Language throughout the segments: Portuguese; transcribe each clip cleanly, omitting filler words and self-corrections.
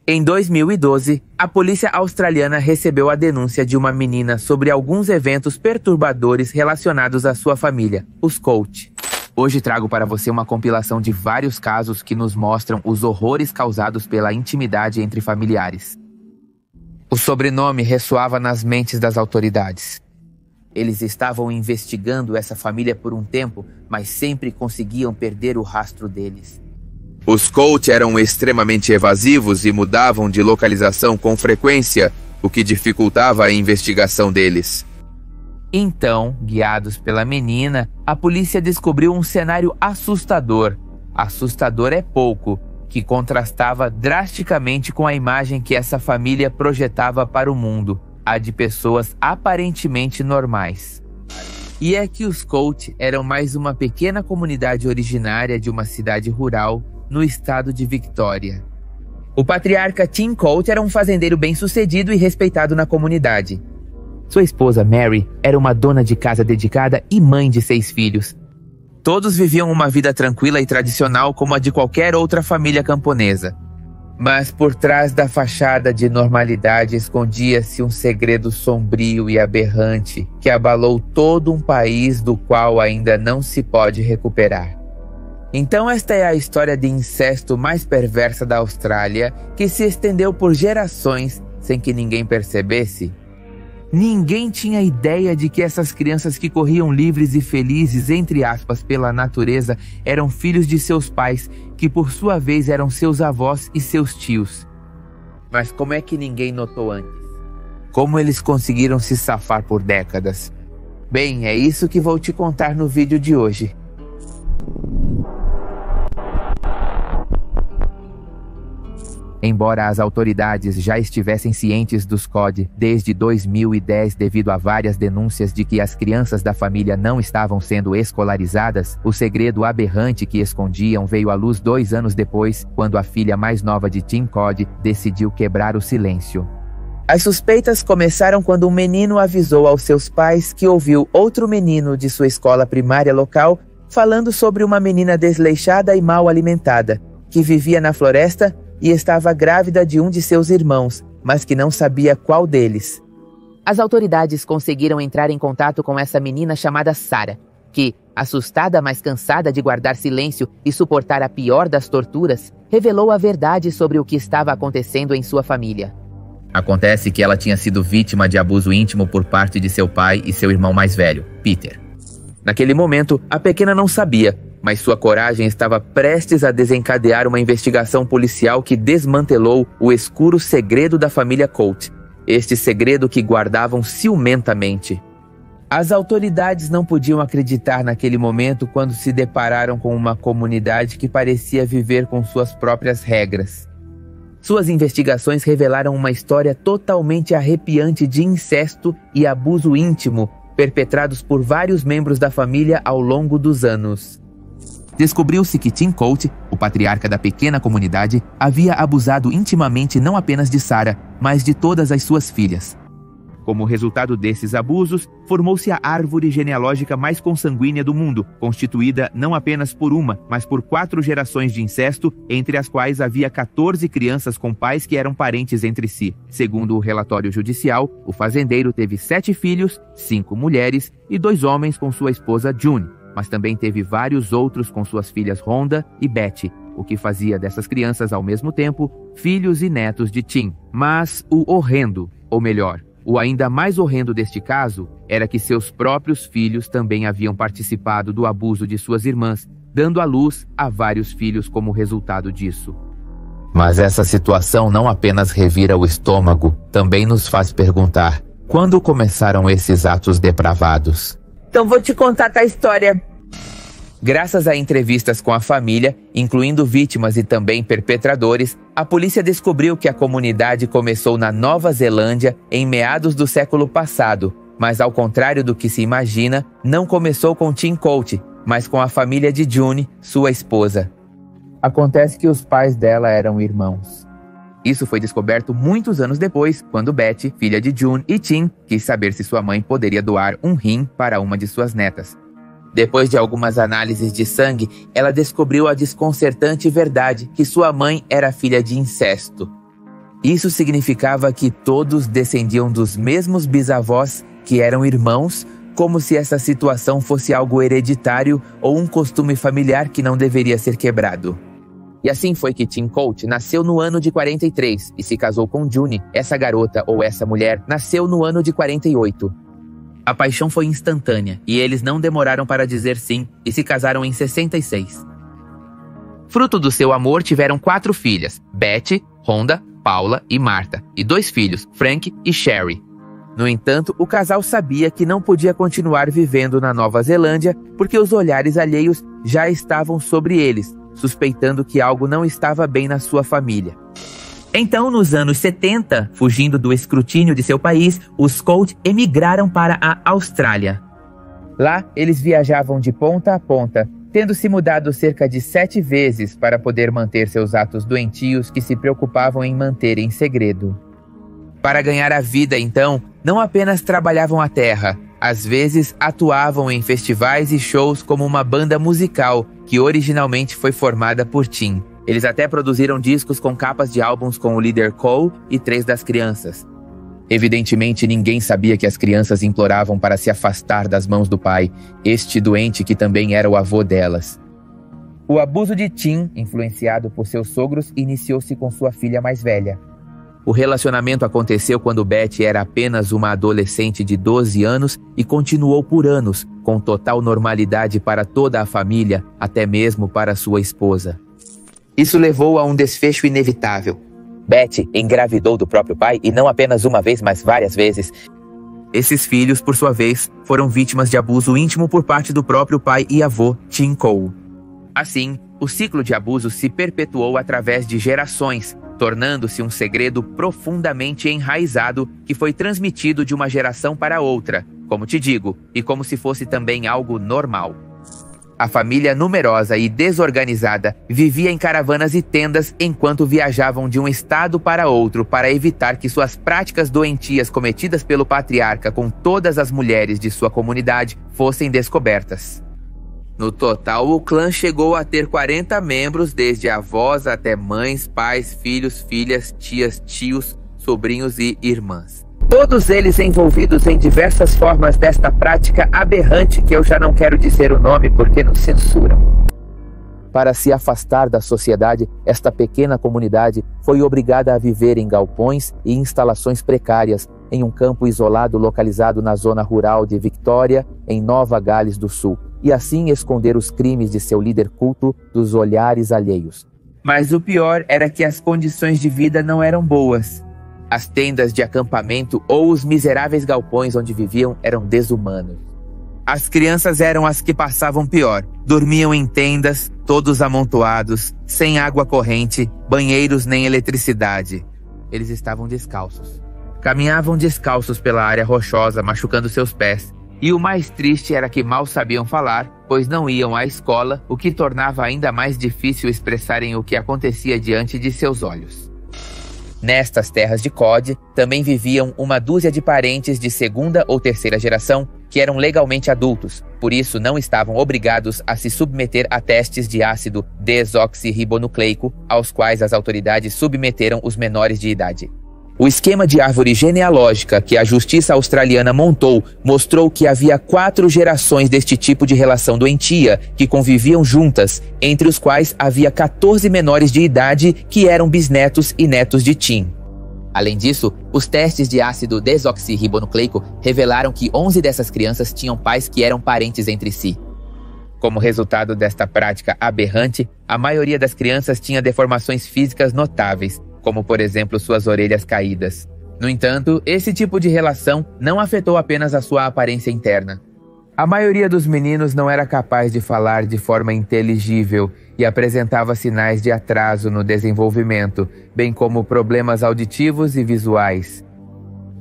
Em 2012, a polícia australiana recebeu a denúncia de uma menina sobre alguns eventos perturbadores relacionados à sua família, os Colt. Hoje trago para você uma compilação de vários casos que nos mostram os horrores causados pela intimidade entre familiares. O sobrenome ressoava nas mentes das autoridades. Eles estavam investigando essa família por um tempo, mas sempre conseguiam perder o rastro deles. Os Colt eram extremamente evasivos e mudavam de localização com frequência, o que dificultava a investigação deles. Então, guiados pela menina, a polícia descobriu um cenário assustador. Assustador é pouco, que contrastava drasticamente com a imagem que essa família projetava para o mundo, a de pessoas aparentemente normais. E é que os Colt eram mais uma pequena comunidade originária de uma cidade rural no estado de Victoria. O patriarca Tim Colt era um fazendeiro bem-sucedido e respeitado na comunidade. Sua esposa Mary era uma dona de casa dedicada e mãe de 6 filhos. Todos viviam uma vida tranquila e tradicional como a de qualquer outra família camponesa. Mas por trás da fachada de normalidade escondia-se um segredo sombrio e aberrante que abalou todo um país do qual ainda não se pode recuperar. Então esta é a história de incesto mais perversa da Austrália, que se estendeu por gerações sem que ninguém percebesse. Ninguém tinha ideia de que essas crianças que corriam livres e felizes, entre aspas, pela natureza, eram filhos de seus pais, que por sua vez eram seus avós e seus tios. Mas como é que ninguém notou antes? Como eles conseguiram se safar por décadas? Bem, é isso que vou te contar no vídeo de hoje. Embora as autoridades já estivessem cientes dos COD desde 2010 devido a várias denúncias de que as crianças da família não estavam sendo escolarizadas, o segredo aberrante que escondiam veio à luz 2 anos depois, quando a filha mais nova de Tim Codd decidiu quebrar o silêncio. As suspeitas começaram quando um menino avisou aos seus pais que ouviu outro menino de sua escola primária local falando sobre uma menina desleixada e mal alimentada, que vivia na floresta e estava grávida de um de seus irmãos, mas que não sabia qual deles. As autoridades conseguiram entrar em contato com essa menina chamada Sarah, que, assustada mas cansada de guardar silêncio e suportar a pior das torturas, revelou a verdade sobre o que estava acontecendo em sua família. Acontece que ela tinha sido vítima de abuso íntimo por parte de seu pai e seu irmão mais velho, Peter. Naquele momento, a pequena não sabia, mas sua coragem estava prestes a desencadear uma investigação policial que desmantelou o escuro segredo da família Colt, este segredo que guardavam ciumentamente. As autoridades não podiam acreditar naquele momento quando se depararam com uma comunidade que parecia viver com suas próprias regras. Suas investigações revelaram uma história totalmente arrepiante de incesto e abuso íntimo perpetrados por vários membros da família ao longo dos anos. Descobriu-se que Tim Colt, o patriarca da pequena comunidade, havia abusado intimamente não apenas de Sarah, mas de todas as suas filhas. Como resultado desses abusos, formou-se a árvore genealógica mais consanguínea do mundo, constituída não apenas por uma, mas por 4 gerações de incesto, entre as quais havia 14 crianças com pais que eram parentes entre si. Segundo o relatório judicial, o fazendeiro teve 7 filhos, 5 mulheres e 2 homens com sua esposa June, mas também teve vários outros com suas filhas Rhonda e Betty, o que fazia dessas crianças, ao mesmo tempo, filhos e netos de Tim. Mas o horrendo, ou melhor, o ainda mais horrendo deste caso, era que seus próprios filhos também haviam participado do abuso de suas irmãs, dando à luz a vários filhos como resultado disso. Mas essa situação não apenas revira o estômago, também nos faz perguntar: quando começaram esses atos depravados? Então vou te contar a história. Graças a entrevistas com a família, incluindo vítimas e também perpetradores, a polícia descobriu que a comunidade começou na Nova Zelândia em meados do século passado, mas ao contrário do que se imagina, não começou com Tim Colt, mas com a família de June, sua esposa. Acontece que os pais dela eram irmãos. Isso foi descoberto muitos anos depois, quando Betty, filha de June e Tim, quis saber se sua mãe poderia doar um rim para uma de suas netas. Depois de algumas análises de sangue, ela descobriu a desconcertante verdade que sua mãe era filha de incesto. Isso significava que todos descendiam dos mesmos bisavós, que eram irmãos, como se essa situação fosse algo hereditário ou um costume familiar que não deveria ser quebrado. E assim foi que Tim Colt nasceu no ano de 43 e se casou com June. Essa garota ou essa mulher nasceu no ano de 48. A paixão foi instantânea e eles não demoraram para dizer sim e se casaram em 66. Fruto do seu amor tiveram 4 filhas, Betty, Rhonda, Paula e Martha, e 2 filhos, Frank e Sherry. No entanto, o casal sabia que não podia continuar vivendo na Nova Zelândia porque os olhares alheios já estavam sobre eles, suspeitando que algo não estava bem na sua família. Então, nos anos 70, fugindo do escrutínio de seu país, os Colt emigraram para a Austrália. Lá, eles viajavam de ponta a ponta, tendo se mudado cerca de 7 vezes para poder manter seus atos doentios que se preocupavam em manter em segredo. Para ganhar a vida, então, não apenas trabalhavam a terra, às vezes atuavam em festivais e shows como uma banda musical que originalmente foi formada por Tim. Eles até produziram discos com capas de álbuns com o líder Cole e 3 das crianças. Evidentemente, ninguém sabia que as crianças imploravam para se afastar das mãos do pai, este doente que também era o avô delas. O abuso de Tim, influenciado por seus sogros, iniciou-se com sua filha mais velha. O relacionamento aconteceu quando Betty era apenas uma adolescente de 12 anos e continuou por anos, com total normalidade para toda a família, até mesmo para sua esposa. Isso levou a um desfecho inevitável. Betty engravidou do próprio pai e não apenas uma vez, mas várias vezes. Esses filhos, por sua vez, foram vítimas de abuso íntimo por parte do próprio pai e avô, Tim Cole. Assim, o ciclo de abuso se perpetuou através de gerações, tornando-se um segredo profundamente enraizado que foi transmitido de uma geração para outra, como te digo, e como se fosse também algo normal. A família numerosa e desorganizada vivia em caravanas e tendas enquanto viajavam de um estado para outro para evitar que suas práticas doentias cometidas pelo patriarca com todas as mulheres de sua comunidade fossem descobertas. No total, o clã chegou a ter 40 membros, desde avós até mães, pais, filhos, filhas, tias, tios, sobrinhos e irmãs. Todos eles envolvidos em diversas formas desta prática aberrante que eu já não quero dizer o nome porque nos censuram. Para se afastar da sociedade, esta pequena comunidade foi obrigada a viver em galpões e instalações precárias em um campo isolado localizado na zona rural de Victoria, em Nova Gales do Sul, e assim esconder os crimes de seu líder culto dos olhares alheios. Mas o pior era que as condições de vida não eram boas. As tendas de acampamento ou os miseráveis galpões onde viviam eram desumanos. As crianças eram as que passavam pior. Dormiam em tendas, todos amontoados, sem água corrente, banheiros nem eletricidade. Eles estavam descalços. Caminhavam descalços pela área rochosa, machucando seus pés. E o mais triste era que mal sabiam falar, pois não iam à escola, o que tornava ainda mais difícil expressarem o que acontecia diante de seus olhos. Nestas terras de Cod, também viviam uma dúzia de parentes de 2ª ou 3ª geração que eram legalmente adultos, por isso não estavam obrigados a se submeter a testes de ácido desoxirribonucleico, aos quais as autoridades submeteram os menores de idade. O esquema de árvore genealógica que a justiça australiana montou mostrou que havia 4 gerações deste tipo de relação doentia que conviviam juntas, entre os quais havia 14 menores de idade que eram bisnetos e netos de Tim. Além disso, os testes de ácido desoxirribonucleico revelaram que 11 dessas crianças tinham pais que eram parentes entre si. Como resultado desta prática aberrante, a maioria das crianças tinha deformações físicas notáveis, como por exemplo suas orelhas caídas. No entanto, esse tipo de relação não afetou apenas a sua aparência interna. A maioria dos meninos não era capaz de falar de forma inteligível e apresentava sinais de atraso no desenvolvimento, bem como problemas auditivos e visuais.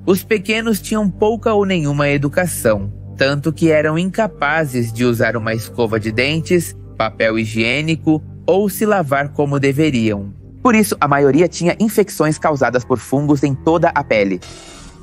Os pequenos tinham pouca ou nenhuma educação, tanto que eram incapazes de usar uma escova de dentes, papel higiênico ou se lavar como deveriam. Por isso, a maioria tinha infecções causadas por fungos em toda a pele.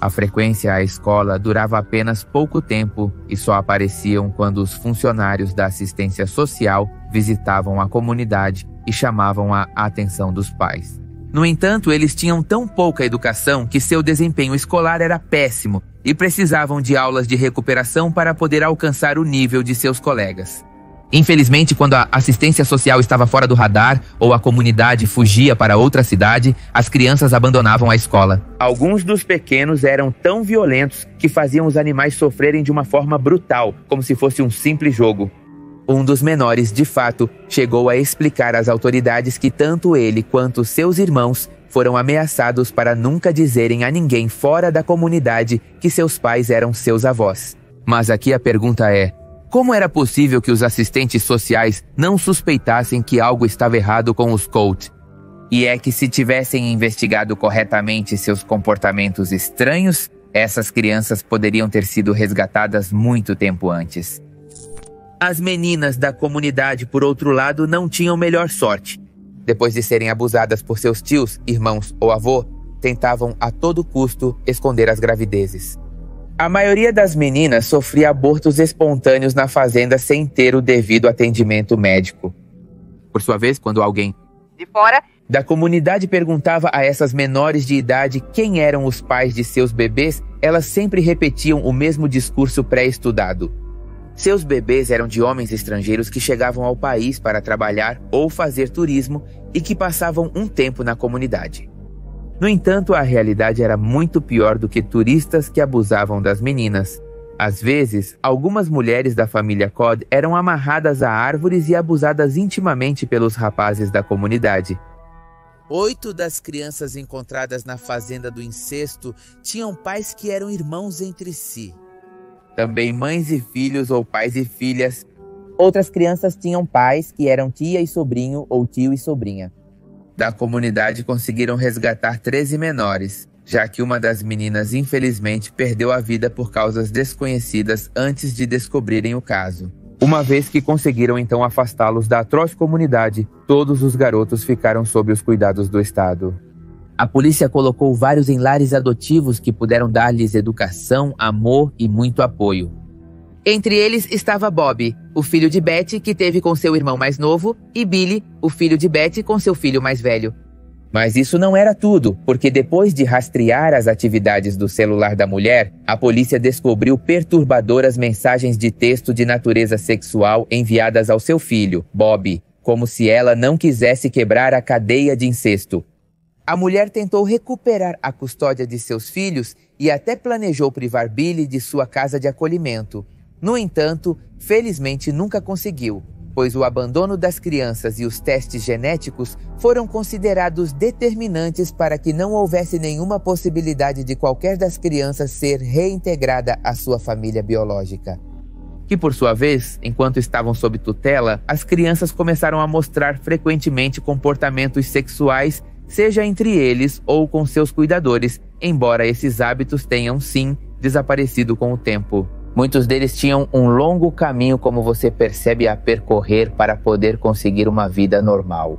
A frequência à escola durava apenas pouco tempo e só apareciam quando os funcionários da assistência social visitavam a comunidade e chamavam a atenção dos pais. No entanto, eles tinham tão pouca educação que seu desempenho escolar era péssimo e precisavam de aulas de recuperação para poder alcançar o nível de seus colegas. Infelizmente, quando a assistência social estava fora do radar ou a comunidade fugia para outra cidade, as crianças abandonavam a escola. Alguns dos pequenos eram tão violentos que faziam os animais sofrerem de uma forma brutal, como se fosse um simples jogo. Um dos menores, de fato, chegou a explicar às autoridades que tanto ele quanto seus irmãos foram ameaçados para nunca dizerem a ninguém fora da comunidade que seus pais eram seus avós. Mas aqui a pergunta é: como era possível que os assistentes sociais não suspeitassem que algo estava errado com os Colt? E é que se tivessem investigado corretamente seus comportamentos estranhos, essas crianças poderiam ter sido resgatadas muito tempo antes. As meninas da comunidade, por outro lado, não tinham melhor sorte. Depois de serem abusadas por seus tios, irmãos ou avô, tentavam a todo custo esconder as gravidezes. A maioria das meninas sofria abortos espontâneos na fazenda sem ter o devido atendimento médico. Por sua vez, quando alguém de fora da comunidade perguntava a essas menores de idade quem eram os pais de seus bebês, elas sempre repetiam o mesmo discurso pré-estudado. Seus bebês eram de homens estrangeiros que chegavam ao país para trabalhar ou fazer turismo e que passavam um tempo na comunidade. No entanto, a realidade era muito pior do que turistas que abusavam das meninas. Às vezes, algumas mulheres da família Cod eram amarradas a árvores e abusadas intimamente pelos rapazes da comunidade. 8 das crianças encontradas na fazenda do incesto tinham pais que eram irmãos entre si. Também mães e filhos ou pais e filhas. Outras crianças tinham pais que eram tia e sobrinho ou tio e sobrinha. Da comunidade conseguiram resgatar 13 menores, já que uma das meninas infelizmente perdeu a vida por causas desconhecidas antes de descobrirem o caso. Uma vez que conseguiram então afastá-los da atroz comunidade, todos os garotos ficaram sob os cuidados do Estado. A polícia colocou vários em lares adotivos que puderam dar-lhes educação, amor e muito apoio. Entre eles estava Bob, o filho de Betty, que teve com seu irmão mais novo, e Billy, o filho de Betty, com seu filho mais velho. Mas isso não era tudo, porque depois de rastrear as atividades do celular da mulher, a polícia descobriu perturbadoras mensagens de texto de natureza sexual enviadas ao seu filho, Bob, como se ela não quisesse quebrar a cadeia de incesto. A mulher tentou recuperar a custódia de seus filhos e até planejou privar Billy de sua casa de acolhimento. No entanto, felizmente nunca conseguiu, pois o abandono das crianças e os testes genéticos foram considerados determinantes para que não houvesse nenhuma possibilidade de qualquer das crianças ser reintegrada à sua família biológica. Que, por sua vez, enquanto estavam sob tutela, as crianças começaram a mostrar frequentemente comportamentos sexuais, seja entre eles ou com seus cuidadores, embora esses hábitos tenham, sim, desaparecido com o tempo. Muitos deles tinham um longo caminho, como você percebe, a percorrer para poder conseguir uma vida normal.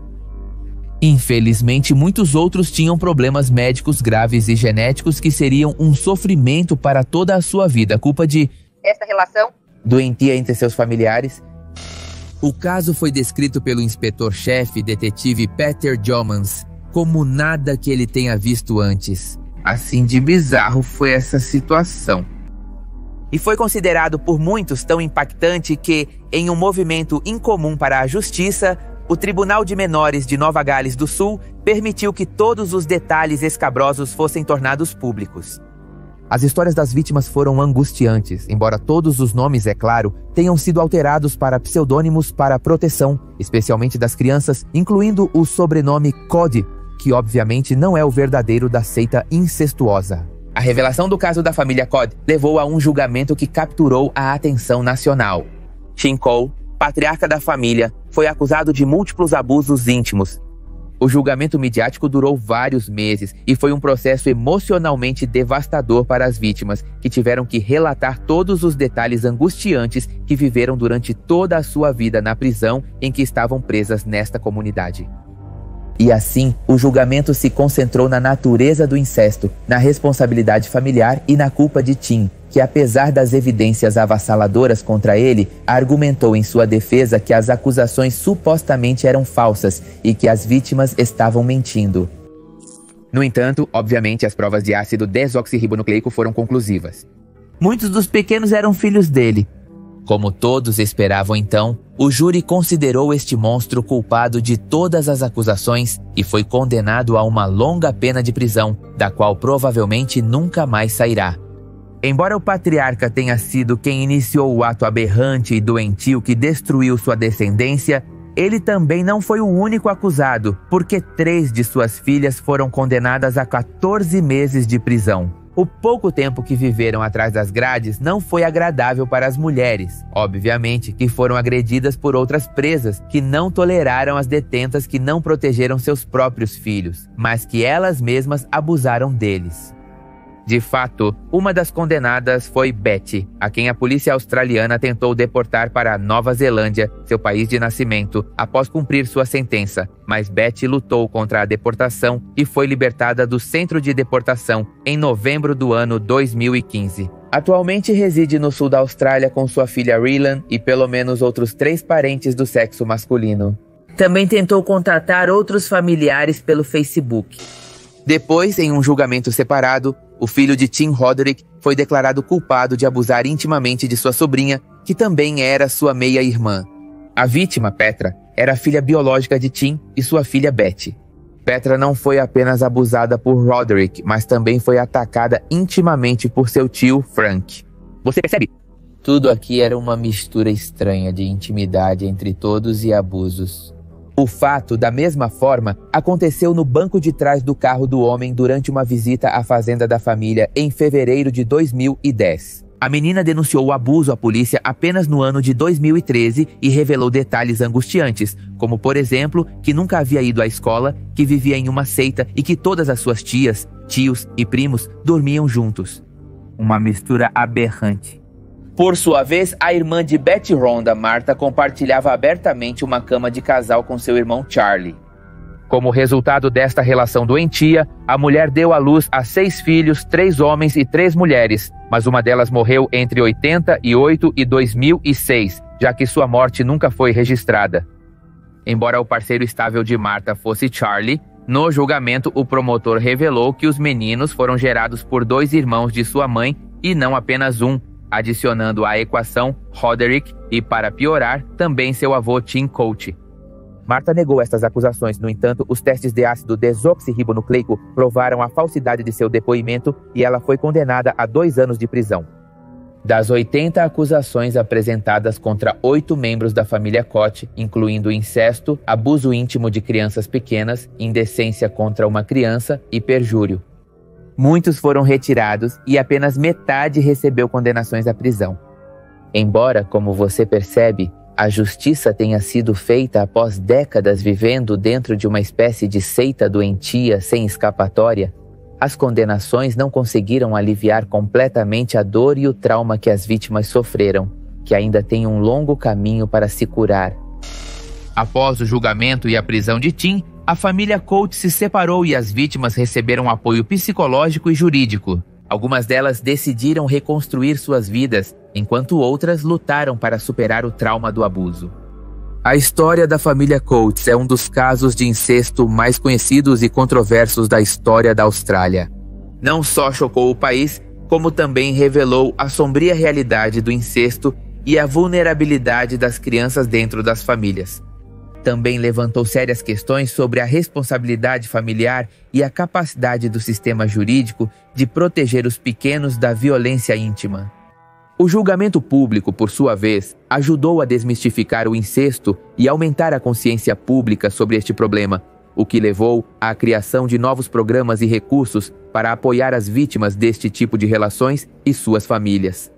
Infelizmente, muitos outros tinham problemas médicos graves e genéticos que seriam um sofrimento para toda a sua vida, culpa de esta relação doentia entre seus familiares. O caso foi descrito pelo inspetor-chefe, detetive Peter Jomans, como nada que ele tenha visto antes. Assim de bizarro foi essa situação. E foi considerado por muitos tão impactante que, em um movimento incomum para a justiça, o Tribunal de Menores de Nova Gales do Sul permitiu que todos os detalhes escabrosos fossem tornados públicos. As histórias das vítimas foram angustiantes, embora todos os nomes, é claro, tenham sido alterados para pseudônimos para proteção, especialmente das crianças, incluindo o sobrenome Cody, que obviamente não é o verdadeiro da seita incestuosa. A revelação do caso da família Cod levou a um julgamento que capturou a atenção nacional. Shin Cole, patriarca da família, foi acusado de múltiplos abusos íntimos. O julgamento midiático durou vários meses e foi um processo emocionalmente devastador para as vítimas, que tiveram que relatar todos os detalhes angustiantes que viveram durante toda a sua vida na prisão em que estavam presas nesta comunidade. E assim, o julgamento se concentrou na natureza do incesto, na responsabilidade familiar e na culpa de Tim, que apesar das evidências avassaladoras contra ele, argumentou em sua defesa que as acusações supostamente eram falsas e que as vítimas estavam mentindo. No entanto, obviamente, as provas de ácido desoxirribonucleico foram conclusivas. Muitos dos pequenos eram filhos dele. Como todos esperavam então, o júri considerou este monstro culpado de todas as acusações e foi condenado a uma longa pena de prisão, da qual provavelmente nunca mais sairá. Embora o patriarca tenha sido quem iniciou o ato aberrante e doentio que destruiu sua descendência, ele também não foi o único acusado, porque 3 de suas filhas foram condenadas a 14 meses de prisão. O pouco tempo que viveram atrás das grades não foi agradável para as mulheres, obviamente, que foram agredidas por outras presas que não toleraram as detentas que não protegeram seus próprios filhos, mas que elas mesmas abusaram deles. De fato, uma das condenadas foi Betty, a quem a polícia australiana tentou deportar para a Nova Zelândia, seu país de nascimento, após cumprir sua sentença. Mas Betty lutou contra a deportação e foi libertada do centro de deportação em novembro do ano 2015. Atualmente reside no sul da Austrália com sua filha Rylan e pelo menos outros 3 parentes do sexo masculino. Também tentou contatar outros familiares pelo Facebook. Depois, em um julgamento separado, o filho de Tim Roderick foi declarado culpado de abusar intimamente de sua sobrinha, que também era sua meia-irmã. A vítima, Petra, era a filha biológica de Tim e sua filha Betty. Petra não foi apenas abusada por Roderick, mas também foi atacada intimamente por seu tio, Frank. Você percebe? Tudo aqui era uma mistura estranha de intimidade entre todos e abusos. O fato, da mesma forma, aconteceu no banco de trás do carro do homem durante uma visita à fazenda da família em fevereiro de 2010. A menina denunciou o abuso à polícia apenas no ano de 2013 e revelou detalhes angustiantes, como, por exemplo, que nunca havia ido à escola, que vivia em uma seita e que todas as suas tias, tios e primos dormiam juntos. Uma mistura aberrante. Por sua vez, a irmã de Betty Rhonda, Martha, compartilhava abertamente uma cama de casal com seu irmão Charlie. Como resultado desta relação doentia, a mulher deu à luz a 6 filhos, 3 homens e 3 mulheres, mas uma delas morreu entre 88 e 2006, já que sua morte nunca foi registrada. Embora o parceiro estável de Martha fosse Charlie, no julgamento o promotor revelou que os meninos foram gerados por 2 irmãos de sua mãe e não apenas um, adicionando à equação Roderick e, para piorar, também seu avô Tim Coates. Martha negou estas acusações, no entanto, os testes de ácido desoxirribonucleico provaram a falsidade de seu depoimento e ela foi condenada a 2 anos de prisão. Das 80 acusações apresentadas contra 8 membros da família Koch, incluindo incesto, abuso íntimo de crianças pequenas, indecência contra uma criança e perjúrio. Muitos foram retirados e apenas metade recebeu condenações à prisão. Embora, como você percebe, a justiça tenha sido feita após décadas vivendo dentro de uma espécie de seita doentia sem escapatória, as condenações não conseguiram aliviar completamente a dor e o trauma que as vítimas sofreram, que ainda têm um longo caminho para se curar. Após o julgamento e a prisão de Tim, a família Coates se separou e as vítimas receberam apoio psicológico e jurídico. Algumas delas decidiram reconstruir suas vidas, enquanto outras lutaram para superar o trauma do abuso. A história da família Coates é um dos casos de incesto mais conhecidos e controversos da história da Austrália. Não só chocou o país, como também revelou a sombria realidade do incesto e a vulnerabilidade das crianças dentro das famílias. Também levantou sérias questões sobre a responsabilidade familiar e a capacidade do sistema jurídico de proteger os pequenos da violência íntima. O julgamento público, por sua vez, ajudou a desmistificar o incesto e aumentar a consciência pública sobre este problema, o que levou à criação de novos programas e recursos para apoiar as vítimas deste tipo de relações e suas famílias.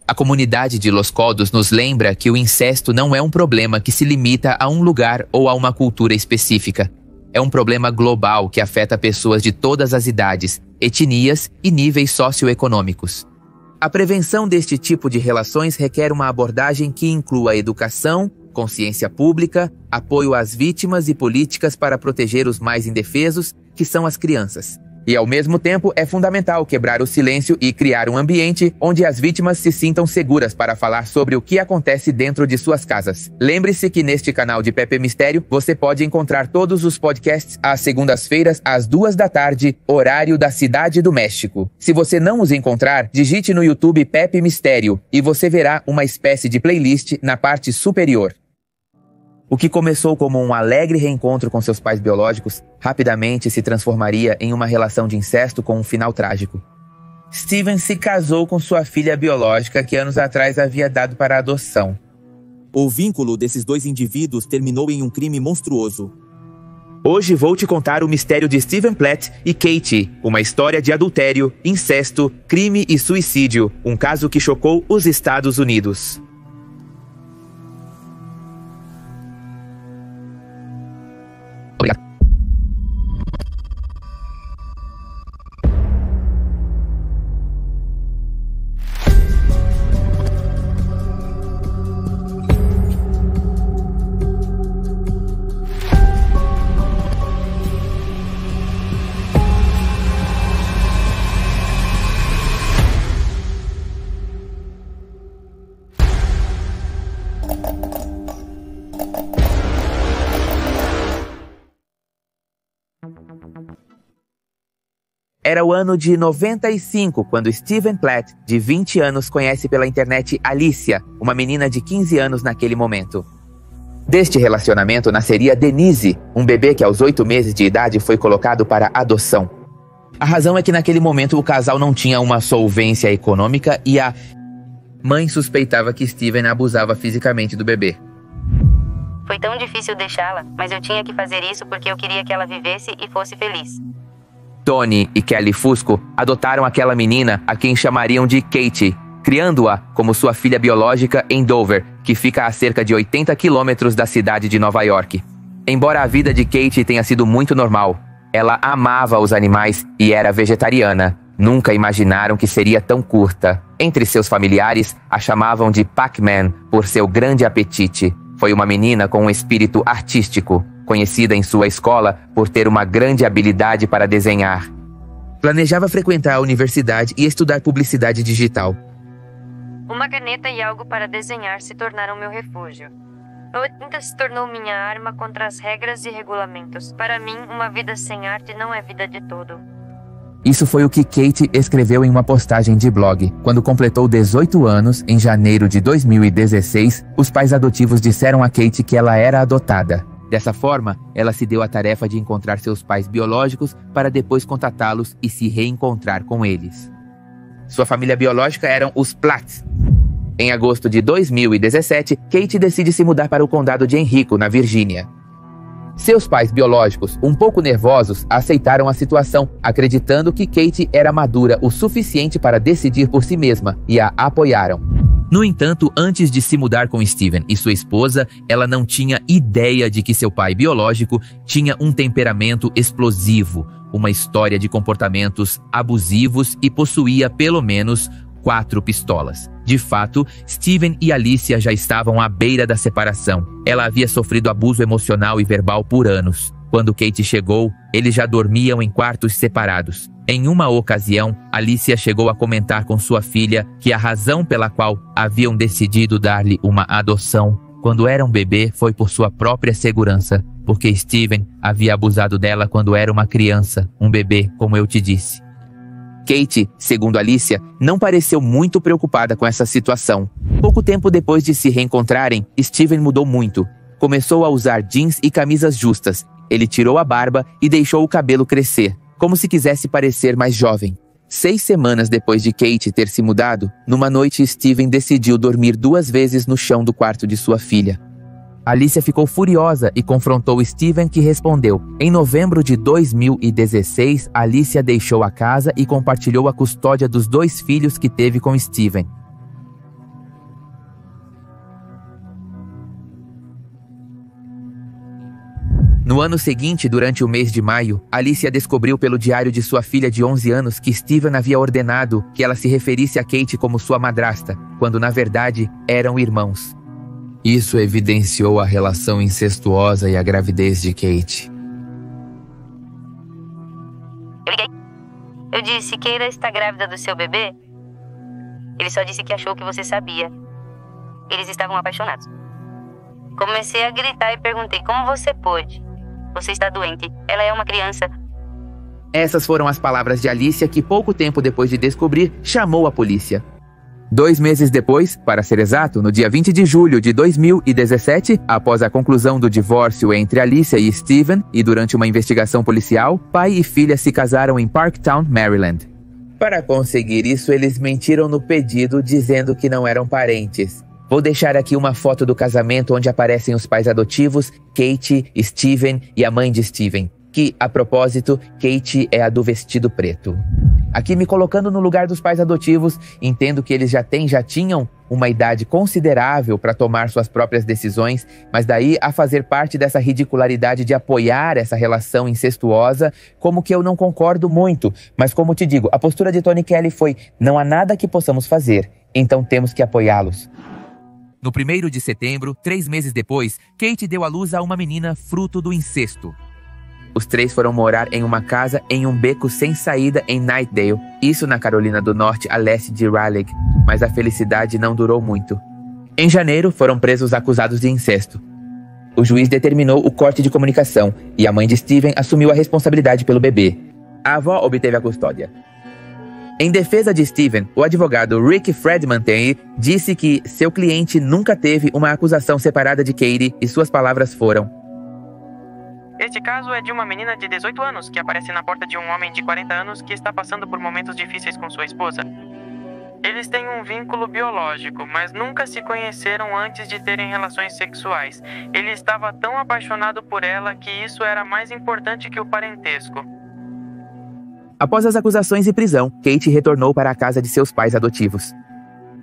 A comunidade de Los Codos nos lembra que o incesto não é um problema que se limita a um lugar ou a uma cultura específica. É um problema global que afeta pessoas de todas as idades, etnias e níveis socioeconômicos. A prevenção deste tipo de relações requer uma abordagem que inclua educação, consciência pública, apoio às vítimas e políticas para proteger os mais indefesos, que são as crianças. E, ao mesmo tempo, é fundamental quebrar o silêncio e criar um ambiente onde as vítimas se sintam seguras para falar sobre o que acontece dentro de suas casas. Lembre-se que neste canal de Pepe Mistério, você pode encontrar todos os podcasts às segundas-feiras, às 2 da tarde, horário da Cidade do México. Se você não os encontrar, digite no YouTube Pepe Mistério e você verá uma espécie de playlist na parte superior. O que começou como um alegre reencontro com seus pais biológicos, rapidamente se transformaria em uma relação de incesto com um final trágico. Steven se casou com sua filha biológica que anos atrás havia dado para adoção. O vínculo desses dois indivíduos terminou em um crime monstruoso. Hoje vou te contar o mistério de Steven Platt e Katie, uma história de adultério, incesto, crime e suicídio, um caso que chocou os Estados Unidos. Era o ano de 95, quando Steven Platt, de 20 anos, conhece pela internet Alicia, uma menina de 15 anos naquele momento. Deste relacionamento nasceria Denise, um bebê que aos 8 meses de idade foi colocado para adoção. A razão é que naquele momento o casal não tinha uma solvência econômica e a mãe suspeitava que Steven abusava fisicamente do bebê. Foi tão difícil deixá-la, mas eu tinha que fazer isso porque eu queria que ela vivesse e fosse feliz. Tony e Kelly Fusco adotaram aquela menina a quem chamariam de Katie, criando-a como sua filha biológica em Dover, que fica a cerca de 80 quilômetros da cidade de Nova York. Embora a vida de Katie tenha sido muito normal, ela amava os animais e era vegetariana. Nunca imaginaram que seria tão curta. Entre seus familiares, a chamavam de Pac-Man por seu grande apetite. Foi uma menina com um espírito artístico, conhecida em sua escola por ter uma grande habilidade para desenhar. Planejava frequentar a universidade e estudar publicidade digital. Uma caneta e algo para desenhar se tornaram meu refúgio. A tinta se tornou minha arma contra as regras e regulamentos. Para mim, uma vida sem arte não é vida de todo. Isso foi o que Katie escreveu em uma postagem de blog. Quando completou 18 anos, em janeiro de 2016, os pais adotivos disseram a Katie que ela era adotada. Dessa forma, ela se deu a tarefa de encontrar seus pais biológicos para depois contatá-los e se reencontrar com eles. Sua família biológica eram os Platts. Em agosto de 2017, Katie decide se mudar para o condado de Henrico, na Virgínia. Seus pais biológicos, um pouco nervosos, aceitaram a situação, acreditando que Katie era madura o suficiente para decidir por si mesma e a apoiaram. No entanto, antes de se mudar com Steven e sua esposa, ela não tinha ideia de que seu pai biológico tinha um temperamento explosivo, uma história de comportamentos abusivos e possuía pelo menos 4 pistolas. De fato, Steven e Alicia já estavam à beira da separação. Ela havia sofrido abuso emocional e verbal por anos. Quando Katie chegou, eles já dormiam em quartos separados. Em uma ocasião, Alicia chegou a comentar com sua filha que a razão pela qual haviam decidido dar-lhe uma adoção quando era um bebê foi por sua própria segurança, porque Steven havia abusado dela quando era uma criança, um bebê, como eu te disse. Katie, segundo Alicia, não pareceu muito preocupada com essa situação. Pouco tempo depois de se reencontrarem, Steven mudou muito. Começou a usar jeans e camisas justas. Ele tirou a barba e deixou o cabelo crescer, como se quisesse parecer mais jovem. 6 semanas depois de Katie ter se mudado, numa noite Steven decidiu dormir 2 vezes no chão do quarto de sua filha. Alicia ficou furiosa e confrontou Steven, que respondeu. Em novembro de 2016, Alicia deixou a casa e compartilhou a custódia dos 2 filhos que teve com Steven. No ano seguinte, durante o mês de maio, Alicia descobriu pelo diário de sua filha de 11 anos que Steven havia ordenado que ela se referisse a Katie como sua madrasta, quando na verdade eram irmãos. Isso evidenciou a relação incestuosa e a gravidez de Katie. Eu disse, Keira está grávida do seu bebê? Ele só disse que achou que você sabia. Eles estavam apaixonados. Comecei a gritar e perguntei, como você pôde? Você está doente. Ela é uma criança. Essas foram as palavras de Alicia, que pouco tempo depois de descobrir, chamou a polícia. 2 meses depois, para ser exato, no dia 20 de julho de 2017, após a conclusão do divórcio entre Alicia e Steven e durante uma investigação policial, pai e filha se casaram em Parktown, Maryland. Para conseguir isso, eles mentiram no pedido, dizendo que não eram parentes. Vou deixar aqui uma foto do casamento onde aparecem os pais adotivos, Kate, Steven e a mãe de Steven, que, a propósito, Kate é a do vestido preto. Aqui me colocando no lugar dos pais adotivos, entendo que eles já tinham uma idade considerável para tomar suas próprias decisões, mas daí a fazer parte dessa ridicularidade de apoiar essa relação incestuosa, como que eu não concordo muito. Mas como te digo, a postura de Tony Kelly foi, não há nada que possamos fazer, então temos que apoiá-los. No 1º de setembro, 3 meses depois, Kate deu à luz a uma menina fruto do incesto. Os 3 foram morar em uma casa em um beco sem saída em Knightdale, isso na Carolina do Norte, a leste de Raleigh, mas a felicidade não durou muito. Em janeiro, foram presos acusados de incesto. O juiz determinou o corte de comunicação e a mãe de Steven assumiu a responsabilidade pelo bebê. A avó obteve a custódia. Em defesa de Steven, o advogado Rick Fredmanten disse que seu cliente nunca teve uma acusação separada de Katie e suas palavras foram: este caso é de uma menina de 18 anos que aparece na porta de um homem de 40 anos que está passando por momentos difíceis com sua esposa. Eles têm um vínculo biológico, mas nunca se conheceram antes de terem relações sexuais. Ele estava tão apaixonado por ela que isso era mais importante que o parentesco. Após as acusações e prisão, Kate retornou para a casa de seus pais adotivos.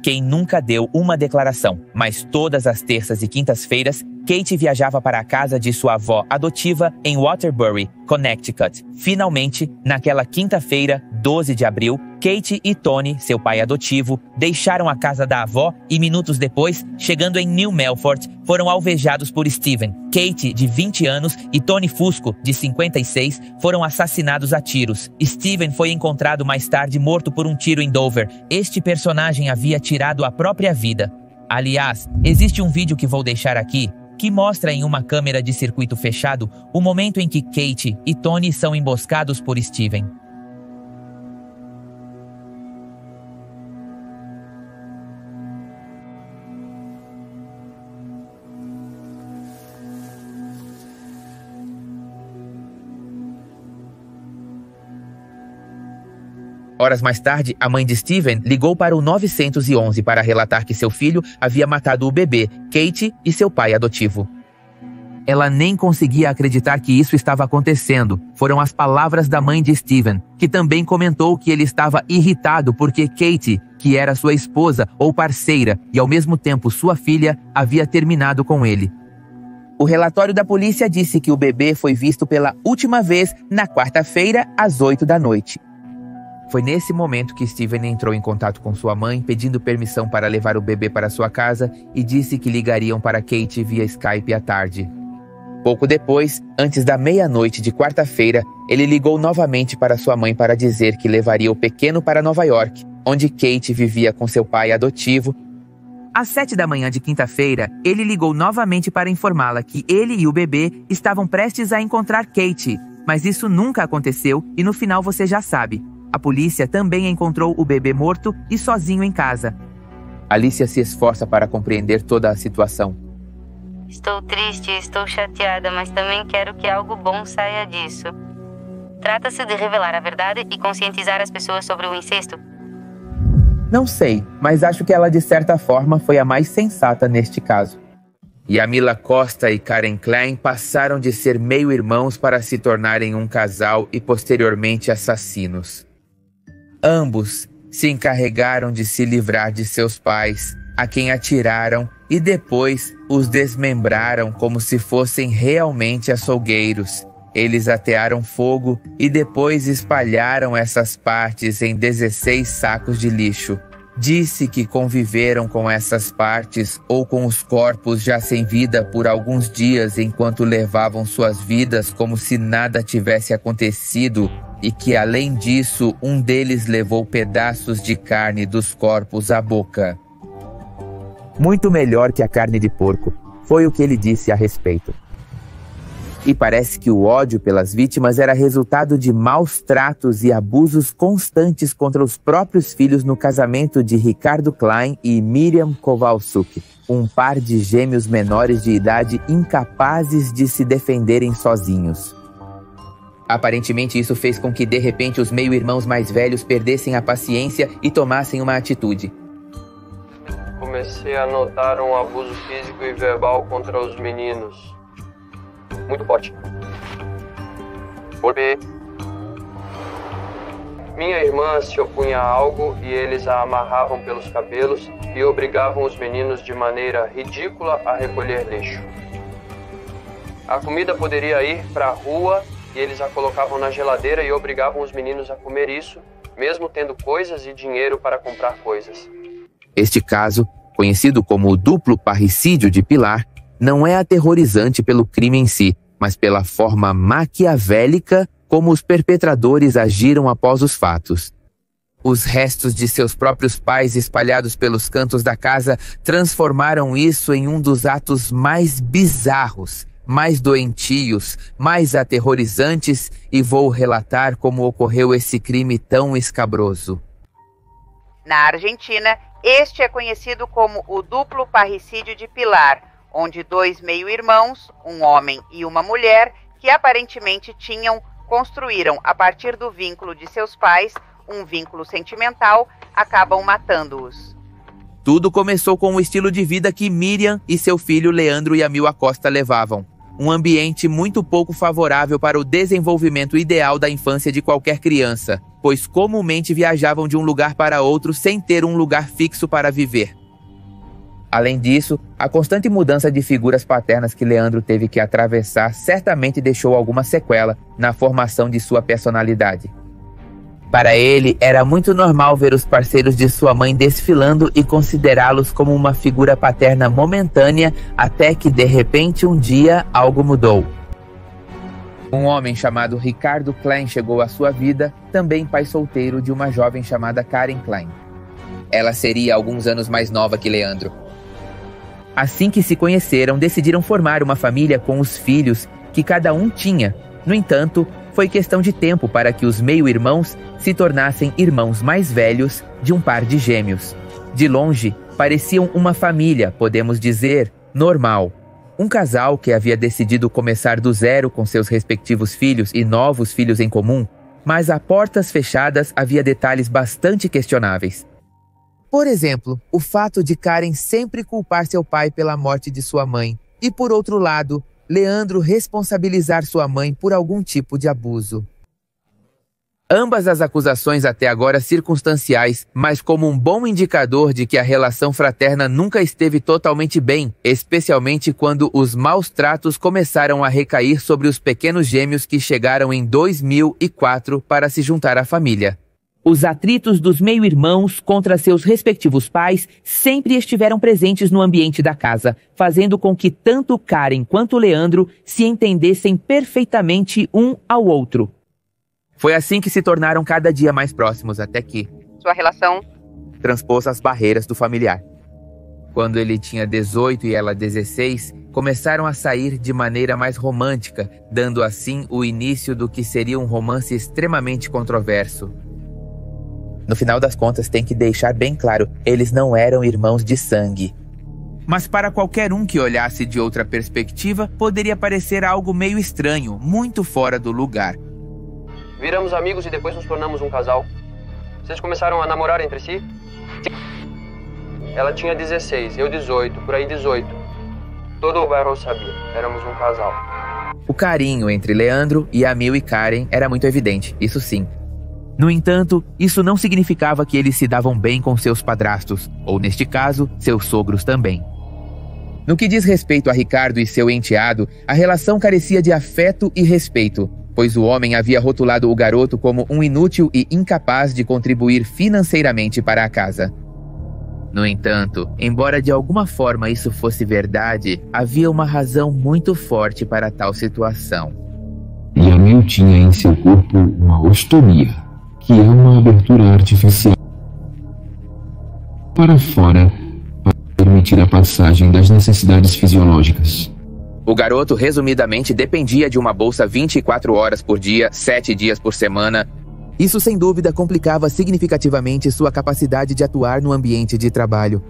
Quem nunca deu uma declaração, mas todas as terças e quintas-feiras, Kate viajava para a casa de sua avó adotiva em Waterbury, Connecticut. Finalmente, naquela quinta-feira, 12 de abril, Kate e Tony, seu pai adotivo, deixaram a casa da avó e minutos depois, chegando em New Melfort, foram alvejados por Steven. Kate, de 20 anos, e Tony Fusco, de 56, foram assassinados a tiros. Steven foi encontrado mais tarde morto por um tiro em Dover. Este personagem havia tirado a própria vida. Aliás, existe um vídeo que vou deixar aqui, que mostra em uma câmera de circuito fechado o momento em que Kate e Tony são emboscados por Steven. Horas mais tarde, a mãe de Steven ligou para o 911 para relatar que seu filho havia matado o bebê, Kate e seu pai adotivo. Ela nem conseguia acreditar que isso estava acontecendo. Foram as palavras da mãe de Steven, que também comentou que ele estava irritado porque Kate, que era sua esposa ou parceira e ao mesmo tempo sua filha, havia terminado com ele. O relatório da polícia disse que o bebê foi visto pela última vez na quarta-feira, às 8 da noite. Foi nesse momento que Steven entrou em contato com sua mãe, pedindo permissão para levar o bebê para sua casa e disse que ligariam para Kate via Skype à tarde. Pouco depois, antes da meia-noite de quarta-feira, ele ligou novamente para sua mãe para dizer que levaria o pequeno para Nova York, onde Kate vivia com seu pai adotivo. Às 7 da manhã de quinta-feira, ele ligou novamente para informá-la que ele e o bebê estavam prestes a encontrar Kate, mas isso nunca aconteceu e no final você já sabe. A polícia também encontrou o bebê morto e sozinho em casa. Alicia se esforça para compreender toda a situação. Estou triste, estou chateada, mas também quero que algo bom saia disso. Trata-se de revelar a verdade e conscientizar as pessoas sobre o incesto? Não sei, mas acho que ela de certa forma foi a mais sensata neste caso. Yamila Costa e Karen Klein passaram de ser meio-irmãos para se tornarem um casal e posteriormente assassinos. Ambos se encarregaram de se livrar de seus pais, a quem atiraram e depois os desmembraram como se fossem realmente açougueiros. Eles atearam fogo e depois espalharam essas partes em 16 sacos de lixo. Disse que conviveram com essas partes ou com os corpos já sem vida por alguns dias enquanto levavam suas vidas como se nada tivesse acontecido e que, além disso, um deles levou pedaços de carne dos corpos à boca. Muito melhor que a carne de porco, foi o que ele disse a respeito. E parece que o ódio pelas vítimas era resultado de maus tratos e abusos constantes contra os próprios filhos no casamento de Ricardo Klein e Miriam Kowalczuk, um par de gêmeos menores de idade incapazes de se defenderem sozinhos. Aparentemente, isso fez com que, de repente, os meio-irmãos mais velhos perdessem a paciência e tomassem uma atitude. Comecei a notar um abuso físico e verbal contra os meninos. Muito forte. Minha irmã se opunha a algo e eles a amarravam pelos cabelos e obrigavam os meninos de maneira ridícula a recolher lixo. A comida poderia ir para a rua e eles a colocavam na geladeira e obrigavam os meninos a comer isso, mesmo tendo coisas e dinheiro para comprar coisas. Este caso, conhecido como o duplo parricídio de Pilar, não é aterrorizante pelo crime em si, mas pela forma maquiavélica como os perpetradores agiram após os fatos. Os restos de seus próprios pais espalhados pelos cantos da casa transformaram isso em um dos atos mais bizarros, mais doentios, mais aterrorizantes, e vou relatar como ocorreu esse crime tão escabroso. Na Argentina, este é conhecido como o duplo parricídio de Pilar, onde 2 meio-irmãos, um homem e uma mulher, que aparentemente construíram a partir do vínculo de seus pais, um vínculo sentimental, acabam matando-os. Tudo começou com o estilo de vida que Miriam e seu filho Leandro Yamil Acosta levavam. Um ambiente muito pouco favorável para o desenvolvimento ideal da infância de qualquer criança, pois comumente viajavam de um lugar para outro sem ter um lugar fixo para viver. Além disso, a constante mudança de figuras paternas que Leandro teve que atravessar certamente deixou alguma sequela na formação de sua personalidade. Para ele, era muito normal ver os parceiros de sua mãe desfilando e considerá-los como uma figura paterna momentânea, até que, de repente, um dia, algo mudou. Um homem chamado Ricardo Klein chegou à sua vida, também pai solteiro de uma jovem chamada Karen Klein. Ela seria alguns anos mais nova que Leandro. Assim que se conheceram, decidiram formar uma família com os filhos que cada um tinha. No entanto, foi questão de tempo para que os meio-irmãos se tornassem irmãos mais velhos de um par de gêmeos. De longe, pareciam uma família, podemos dizer, normal. Um casal que havia decidido começar do zero com seus respectivos filhos e novos filhos em comum, mas a portas fechadas havia detalhes bastante questionáveis. Por exemplo, o fato de Karen sempre culpar seu pai pela morte de sua mãe e, por outro lado, Leandro responsabilizar sua mãe por algum tipo de abuso. Ambas as acusações até agora circunstanciais, mas como um bom indicador de que a relação fraterna nunca esteve totalmente bem, especialmente quando os maus tratos começaram a recair sobre os pequenos gêmeos que chegaram em 2004 para se juntar à família. Os atritos dos meio-irmãos contra seus respectivos pais sempre estiveram presentes no ambiente da casa, fazendo com que tanto Karen quanto Leandro se entendessem perfeitamente um ao outro. Foi assim que se tornaram cada dia mais próximos, até que sua relação transpôs as barreiras do familiar. Quando ele tinha 18 e ela 16, começaram a sair de maneira mais romântica, dando assim o início do que seria um romance extremamente controverso. No final das contas, tem que deixar bem claro, eles não eram irmãos de sangue. Mas para qualquer um que olhasse de outra perspectiva, poderia parecer algo meio estranho, muito fora do lugar. Viramos amigos e depois nos tornamos um casal. Vocês começaram a namorar entre si? Ela tinha 16, eu 18, por aí 18. Todo o bairro sabia, éramos um casal. O carinho entre Leandro, Yamil e Karen era muito evidente, isso sim. No entanto, isso não significava que eles se davam bem com seus padrastos, ou neste caso, seus sogros também. No que diz respeito a Ricardo e seu enteado, a relação carecia de afeto e respeito, pois o homem havia rotulado o garoto como um inútil e incapaz de contribuir financeiramente para a casa. No entanto, embora de alguma forma isso fosse verdade, havia uma razão muito forte para tal situação. Yamil tinha em seu corpo uma ostomia, que é uma abertura artificial para fora para permitir a passagem das necessidades fisiológicas. O garoto resumidamente dependia de uma bolsa 24 horas por dia, 7 dias por semana. Isso sem dúvida complicava significativamente sua capacidade de atuar no ambiente de trabalho.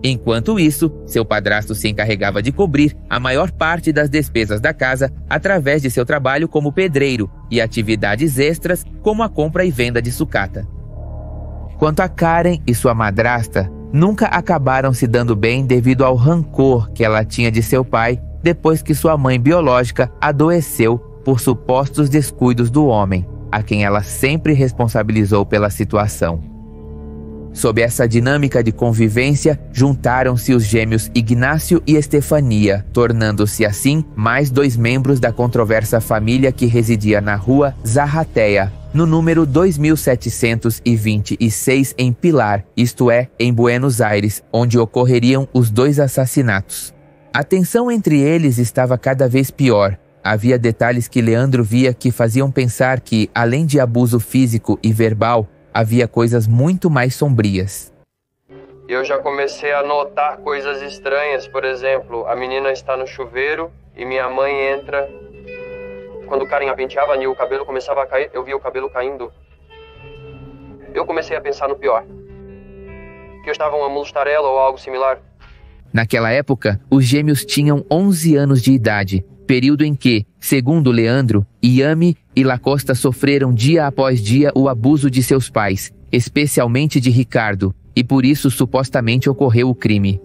Enquanto isso, seu padrasto se encarregava de cobrir a maior parte das despesas da casa através de seu trabalho como pedreiro e atividades extras como a compra e venda de sucata. Quanto a Karen e sua madrasta, nunca acabaram se dando bem devido ao rancor que ela tinha de seu pai depois que sua mãe biológica adoeceu por supostos descuidos do homem, a quem ela sempre responsabilizou pela situação. Sob essa dinâmica de convivência, juntaram-se os gêmeos Ignácio e Estefania, tornando-se assim mais 2 membros da controversa família que residia na rua Zarratea, no número 2726 em Pilar, isto é, em Buenos Aires, onde ocorreriam os 2 assassinatos. A tensão entre eles estava cada vez pior. Havia detalhes que Leandro via que faziam pensar que, além de abuso físico e verbal, havia coisas muito mais sombrias. Eu já comecei a notar coisas estranhas. Por exemplo, a menina está no chuveiro e minha mãe entra. Quando o Karen a penteava e o cabelo começava a cair, eu via o cabelo caindo. Eu comecei a pensar no pior. Que eu estava uma mustarela ou algo similar. Naquela época, os gêmeos tinham 11 anos de idade, período em que, segundo Leandro, Yami e Lacosta sofreram dia após dia o abuso de seus pais, especialmente de Ricardo, e por isso supostamente ocorreu o crime.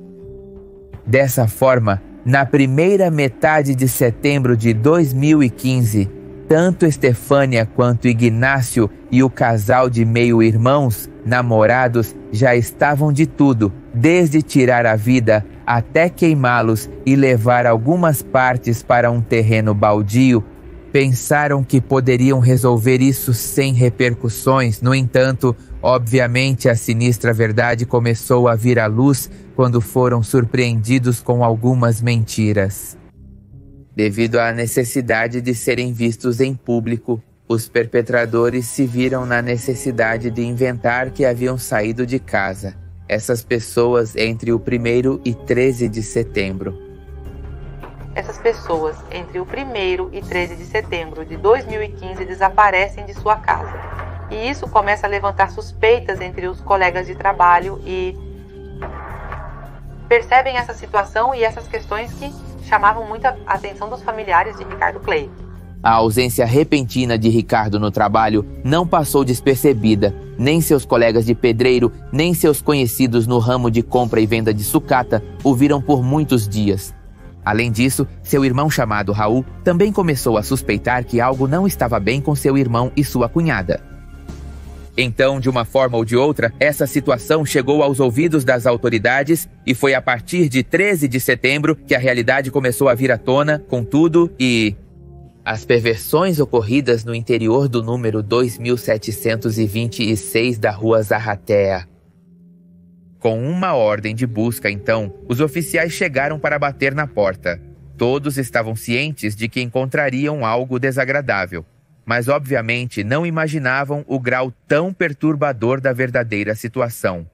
Dessa forma, na primeira metade de setembro de 2015, tanto Estefânia quanto Ignácio e o casal de meio-irmãos, namorados, já estavam de tudo, desde tirar a vida até queimá-los e levar algumas partes para um terreno baldio. Pensaram que poderiam resolver isso sem repercussões. No entanto, obviamente a sinistra verdade começou a vir à luz quando foram surpreendidos com algumas mentiras. Devido à necessidade de serem vistos em público, os perpetradores se viram na necessidade de inventar que haviam saído de casa. Essas pessoas entre o 1º e 13 de setembro. Essas pessoas entre o 1º e 13 de setembro de 2015 desaparecem de sua casa. E isso começa a levantar suspeitas entre os colegas de trabalho e percebem essa situação e essas questões que chamavam muita atenção dos familiares de Ricardo Clay. A ausência repentina de Ricardo no trabalho não passou despercebida. Nem seus colegas de pedreiro, nem seus conhecidos no ramo de compra e venda de sucata o viram por muitos dias. Além disso, seu irmão chamado Raul também começou a suspeitar que algo não estava bem com seu irmão e sua cunhada. Então, de uma forma ou de outra, essa situação chegou aos ouvidos das autoridades e foi a partir de 13 de setembro que a realidade começou a vir à tona, com tudo e... As perversões ocorridas no interior do número 2726 da rua Zarratea. Com uma ordem de busca, então, os oficiais chegaram para bater na porta. Todos estavam cientes de que encontrariam algo desagradável, mas obviamente não imaginavam o grau tão perturbador da verdadeira situação.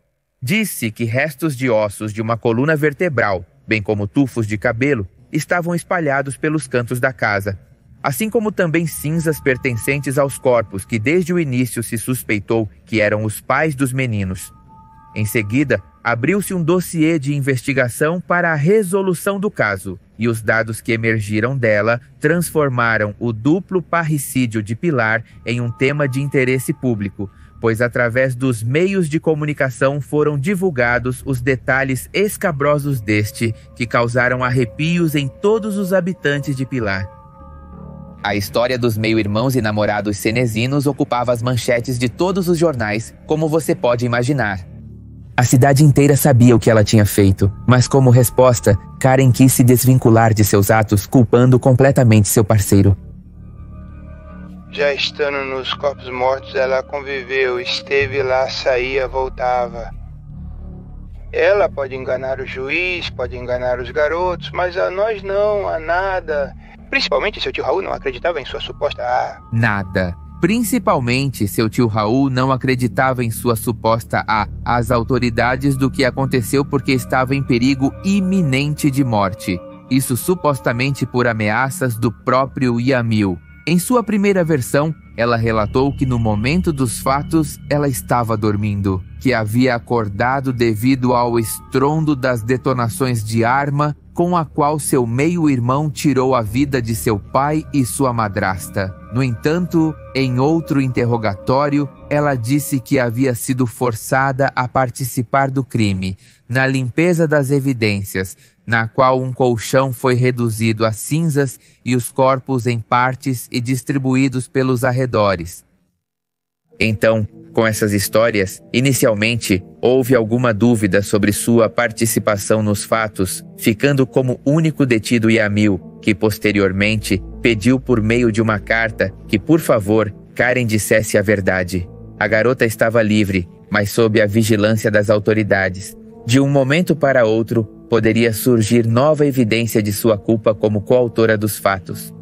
Disse que restos de ossos de uma coluna vertebral, bem como tufos de cabelo, estavam espalhados pelos cantos da casa, assim como também cinzas pertencentes aos corpos que desde o início se suspeitou que eram os pais dos meninos. Em seguida, abriu-se um dossiê de investigação para a resolução do caso, e os dados que emergiram dela transformaram o duplo parricídio de Pilar em um tema de interesse público, pois através dos meios de comunicação foram divulgados os detalhes escabrosos deste, que causaram arrepios em todos os habitantes de Pilar. A história dos meio-irmãos e namorados senezinos ocupava as manchetes de todos os jornais, como você pode imaginar. A cidade inteira sabia o que ela tinha feito, mas como resposta, Karen quis se desvincular de seus atos, culpando completamente seu parceiro. Já estando nos corpos mortos, ela conviveu, esteve lá, saía, voltava. Ela pode enganar o juiz, pode enganar os garotos, mas a nós não, a nada. Principalmente seu tio Raul não acreditava em sua suposta... Nada. Principalmente, seu tio Raul não acreditava em sua suposta às autoridades do que aconteceu porque estava em perigo iminente de morte. Isso supostamente por ameaças do próprio Yamil. Em sua primeira versão, ela relatou que no momento dos fatos, ela estava dormindo, que havia acordado devido ao estrondo das detonações de arma com a qual seu meio-irmão tirou a vida de seu pai e sua madrasta. No entanto, em outro interrogatório, ela disse que havia sido forçada a participar do crime, na limpeza das evidências, na qual um colchão foi reduzido a cinzas e os corpos em partes e distribuídos pelos arredores. Então, com essas histórias, inicialmente, houve alguma dúvida sobre sua participação nos fatos, ficando como único detido Yamil, que posteriormente pediu por meio de uma carta que, por favor, Karen dissesse a verdade. A garota estava livre, mas sob a vigilância das autoridades. De um momento para outro, poderia surgir nova evidência de sua culpa como coautora dos fatos.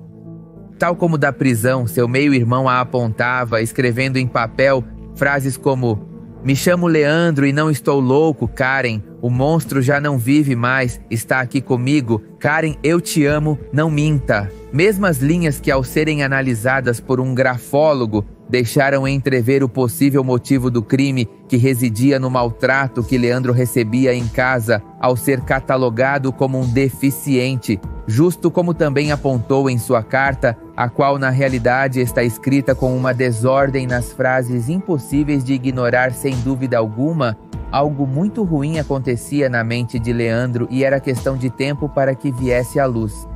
Tal como da prisão, seu meio-irmão a apontava, escrevendo em papel frases como: "Me chamo Leandro e não estou louco, Karen. O monstro já não vive mais, está aqui comigo. Karen, eu te amo, não minta." Mesmas linhas que, ao serem analisadas por um grafólogo, deixaram entrever o possível motivo do crime, que residia no maltrato que Leandro recebia em casa ao ser catalogado como um deficiente, justo como também apontou em sua carta, a qual na realidade está escrita com uma desordem nas frases impossíveis de ignorar sem dúvida alguma. Algo muito ruim acontecia na mente de Leandro e era questão de tempo para que viesse à luz.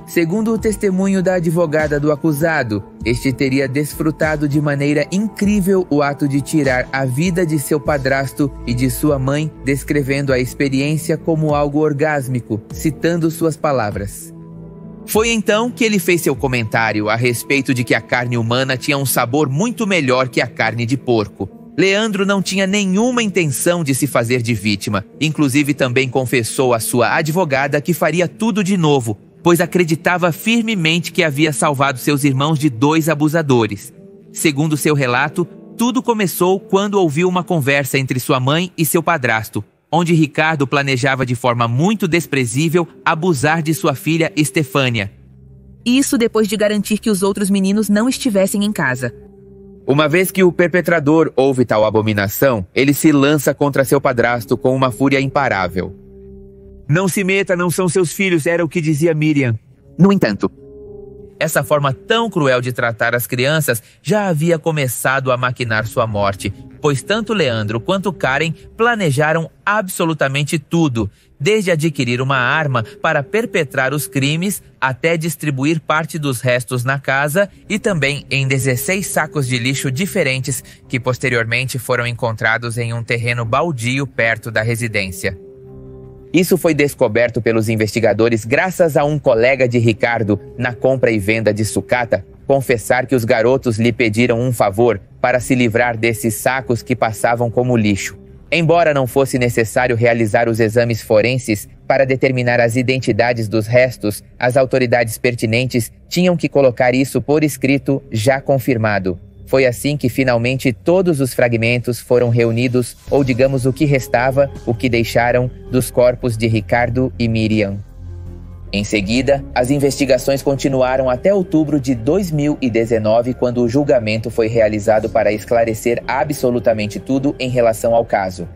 Segundo o testemunho da advogada do acusado, este teria desfrutado de maneira incrível o ato de tirar a vida de seu padrasto e de sua mãe, descrevendo a experiência como algo orgásmico, citando suas palavras. Foi então que ele fez seu comentário a respeito de que a carne humana tinha um sabor muito melhor que a carne de porco. Leandro não tinha nenhuma intenção de se fazer de vítima, inclusive também confessou à sua advogada que faria tudo de novo, pois acreditava firmemente que havia salvado seus irmãos de 2 abusadores. Segundo seu relato, tudo começou quando ouviu uma conversa entre sua mãe e seu padrasto, onde Ricardo planejava de forma muito desprezível abusar de sua filha Estefânia. Isso depois de garantir que os outros meninos não estivessem em casa. Uma vez que o perpetrador ouve tal abominação, ele se lança contra seu padrasto com uma fúria imparável. "Não se meta, não são seus filhos", era o que dizia Miriam. No entanto, essa forma tão cruel de tratar as crianças já havia começado a maquinar sua morte, pois tanto Leandro quanto Karen planejaram absolutamente tudo, desde adquirir uma arma para perpetrar os crimes até distribuir parte dos restos na casa e também em 16 sacos de lixo diferentes que posteriormente foram encontrados em um terreno baldio perto da residência. Isso foi descoberto pelos investigadores graças a um colega de Ricardo na compra e venda de sucata confessar que os garotos lhe pediram um favor para se livrar desses sacos que passavam como lixo. Embora não fosse necessário realizar os exames forenses para determinar as identidades dos restos, as autoridades pertinentes tinham que colocar isso por escrito já confirmado. Foi assim que finalmente todos os fragmentos foram reunidos, ou digamos o que restava, o que deixaram, dos corpos de Ricardo e Miriam. Em seguida, as investigações continuaram até outubro de 2019, quando o julgamento foi realizado para esclarecer absolutamente tudo em relação ao caso.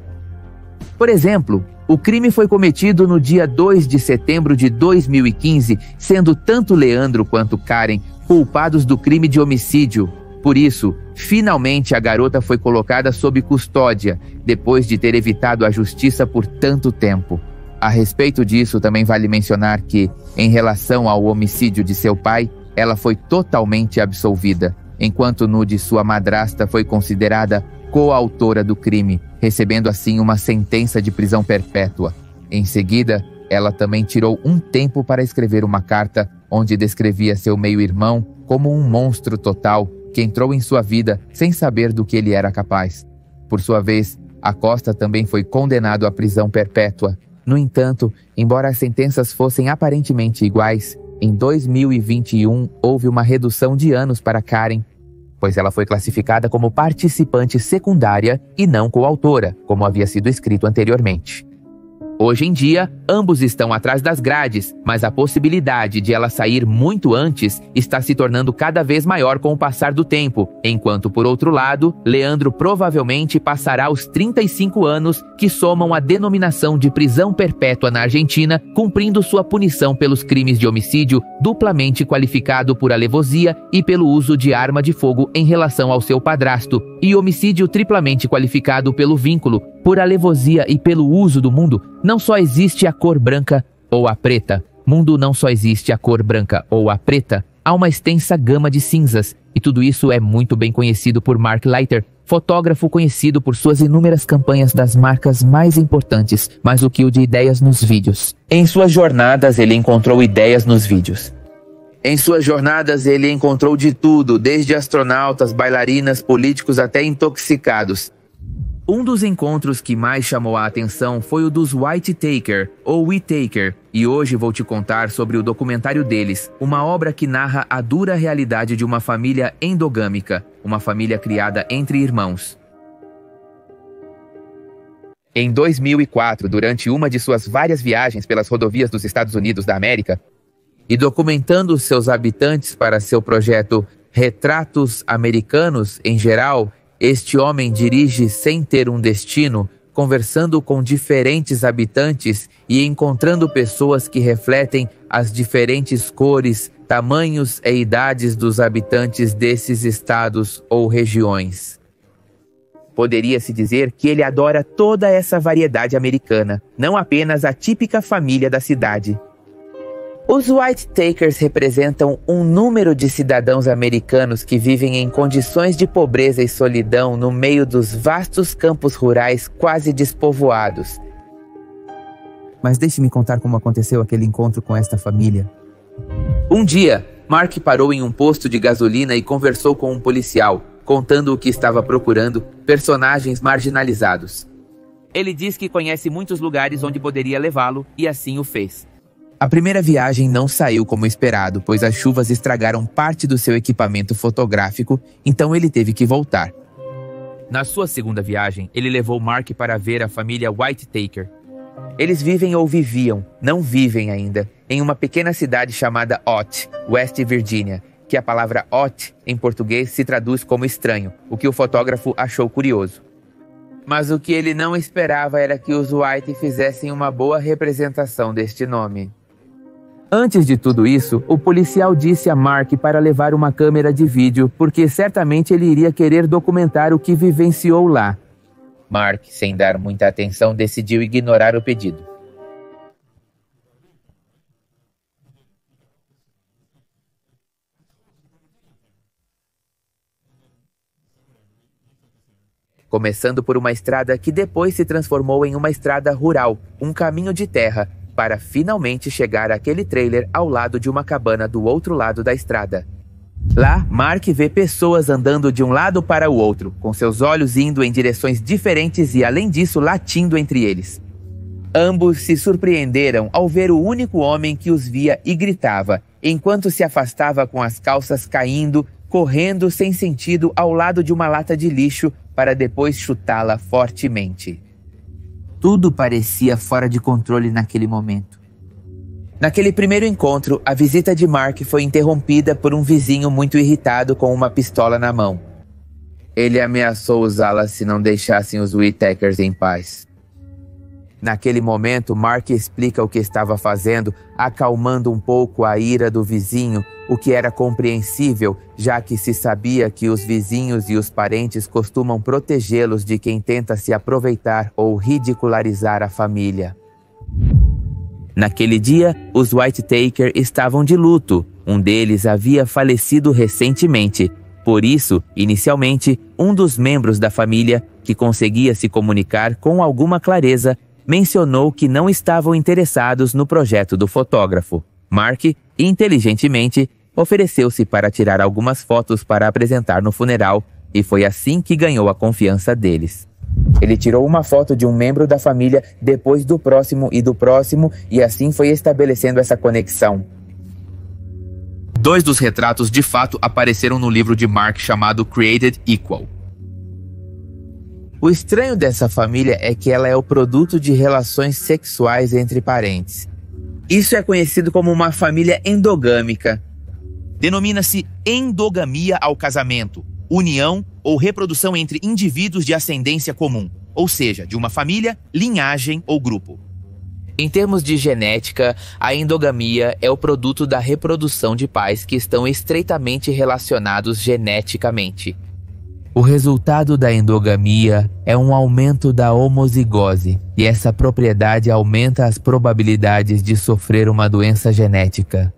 Por exemplo, o crime foi cometido no dia 2 de setembro de 2015, sendo tanto Leandro quanto Karen culpados do crime de homicídio. Por isso, finalmente a garota foi colocada sob custódia, depois de ter evitado a justiça por tanto tempo. A respeito disso, também vale mencionar que, em relação ao homicídio de seu pai, ela foi totalmente absolvida, enquanto no de sua madrasta foi considerada coautora do crime, recebendo assim uma sentença de prisão perpétua. Em seguida, ela também tirou um tempo para escrever uma carta onde descrevia seu meio-irmão como um monstro total que entrou em sua vida sem saber do que ele era capaz. Por sua vez, Acosta também foi condenado à prisão perpétua. No entanto, embora as sentenças fossem aparentemente iguais, Em 2021, houve uma redução de anos para Karen, pois ela foi classificada como participante secundária e não coautora, como havia sido escrito anteriormente. Hoje em dia, ambos estão atrás das grades, mas a possibilidade de ela sair muito antes está se tornando cada vez maior com o passar do tempo, enquanto, por outro lado, Leandro provavelmente passará os 35 anos que somam a denominação de prisão perpétua na Argentina, cumprindo sua punição pelos crimes de homicídio duplamente qualificado por alevosía e pelo uso de arma de fogo em relação ao seu padrasto, e homicídio triplamente qualificado pelo vínculo, por alevosía e pelo uso do mundo. Não só existe a cor branca ou a preta. Mundo não só existe a cor branca ou a preta. Há uma extensa gama de cinzas. E tudo isso é muito bem conhecido por Mark Leiter, fotógrafo conhecido por suas inúmeras campanhas das marcas mais importantes, mais do que o de ideias nos vídeos. Em suas jornadas, ele encontrou ideias nos vídeos. Em suas jornadas, ele encontrou de tudo, desde astronautas, bailarinas, políticos até intoxicados. Um dos encontros que mais chamou a atenção foi o dos White Taker, ou Whittaker, e hoje vou te contar sobre o documentário deles, uma obra que narra a dura realidade de uma família endogâmica, uma família criada entre irmãos. Em 2004, durante uma de suas várias viagens pelas rodovias dos Estados Unidos da América, e documentando seus habitantes para seu projeto Retratos Americanos em geral, este homem dirige sem ter um destino, conversando com diferentes habitantes e encontrando pessoas que refletem as diferentes cores, tamanhos e idades dos habitantes desses estados ou regiões. Poderia-se dizer que ele adora toda essa variedade americana, não apenas a típica família da cidade. Os White Takers representam um número de cidadãos americanos que vivem em condições de pobreza e solidão no meio dos vastos campos rurais quase despovoados. Mas deixe-me contar como aconteceu aquele encontro com esta família. Um dia, Mark parou em um posto de gasolina e conversou com um policial, contando o que estava procurando, personagens marginalizados. Ele diz que conhece muitos lugares onde poderia levá-lo e assim o fez. A primeira viagem não saiu como esperado, pois as chuvas estragaram parte do seu equipamento fotográfico, então ele teve que voltar. Na sua segunda viagem, ele levou Mark para ver a família White Taker. Eles vivem ou viviam, não vivem ainda, em uma pequena cidade chamada Ott, West Virginia, que a palavra Ott, em português, se traduz como estranho, o que o fotógrafo achou curioso. Mas o que ele não esperava era que os White fizessem uma boa representação deste nome. Antes de tudo isso, o policial disse a Mark para levar uma câmera de vídeo, porque certamente ele iria querer documentar o que vivenciou lá. Mark, sem dar muita atenção, decidiu ignorar o pedido. Começando por uma estrada que depois se transformou em uma estrada rural, um caminho de terra, para finalmente chegar àquele trailer ao lado de uma cabana do outro lado da estrada. Lá, Mark vê pessoas andando de um lado para o outro, com seus olhos indo em direções diferentes e, além disso, latindo entre eles. Ambos se surpreenderam ao ver o único homem que os via e gritava, enquanto se afastava com as calças caindo, correndo sem sentido ao lado de uma lata de lixo para depois chutá-la fortemente. Tudo parecia fora de controle naquele momento. Naquele primeiro encontro, a visita de Mark foi interrompida por um vizinho muito irritado com uma pistola na mão. Ele ameaçou usá-la se não deixassem os Whittakers em paz. Naquele momento, Mark explica o que estava fazendo, acalmando um pouco a ira do vizinho, o que era compreensível, já que se sabia que os vizinhos e os parentes costumam protegê-los de quem tenta se aproveitar ou ridicularizar a família. Naquele dia, os White Taker estavam de luto. Um deles havia falecido recentemente. Por isso, inicialmente, um dos membros da família, que conseguia se comunicar com alguma clareza, mencionou que não estavam interessados no projeto do fotógrafo. Mark, inteligentemente, ofereceu-se para tirar algumas fotos para apresentar no funeral, e foi assim que ganhou a confiança deles. Ele tirou uma foto de um membro da família, depois do próximo, e assim foi estabelecendo essa conexão. 2 dos retratos de fato apareceram no livro de Mark chamado Created Equal. O estranho dessa família é que ela é o produto de relações sexuais entre parentes. Isso é conhecido como uma família endogâmica. Denomina-se endogamia ao casamento, união ou reprodução entre indivíduos de ascendência comum, ou seja, de uma família, linhagem ou grupo. Em termos de genética, a endogamia é o produto da reprodução de pais que estão estreitamente relacionados geneticamente. O resultado da endogamia é um aumento da homozigose, e essa propriedade aumenta as probabilidades de sofrer uma doença genética.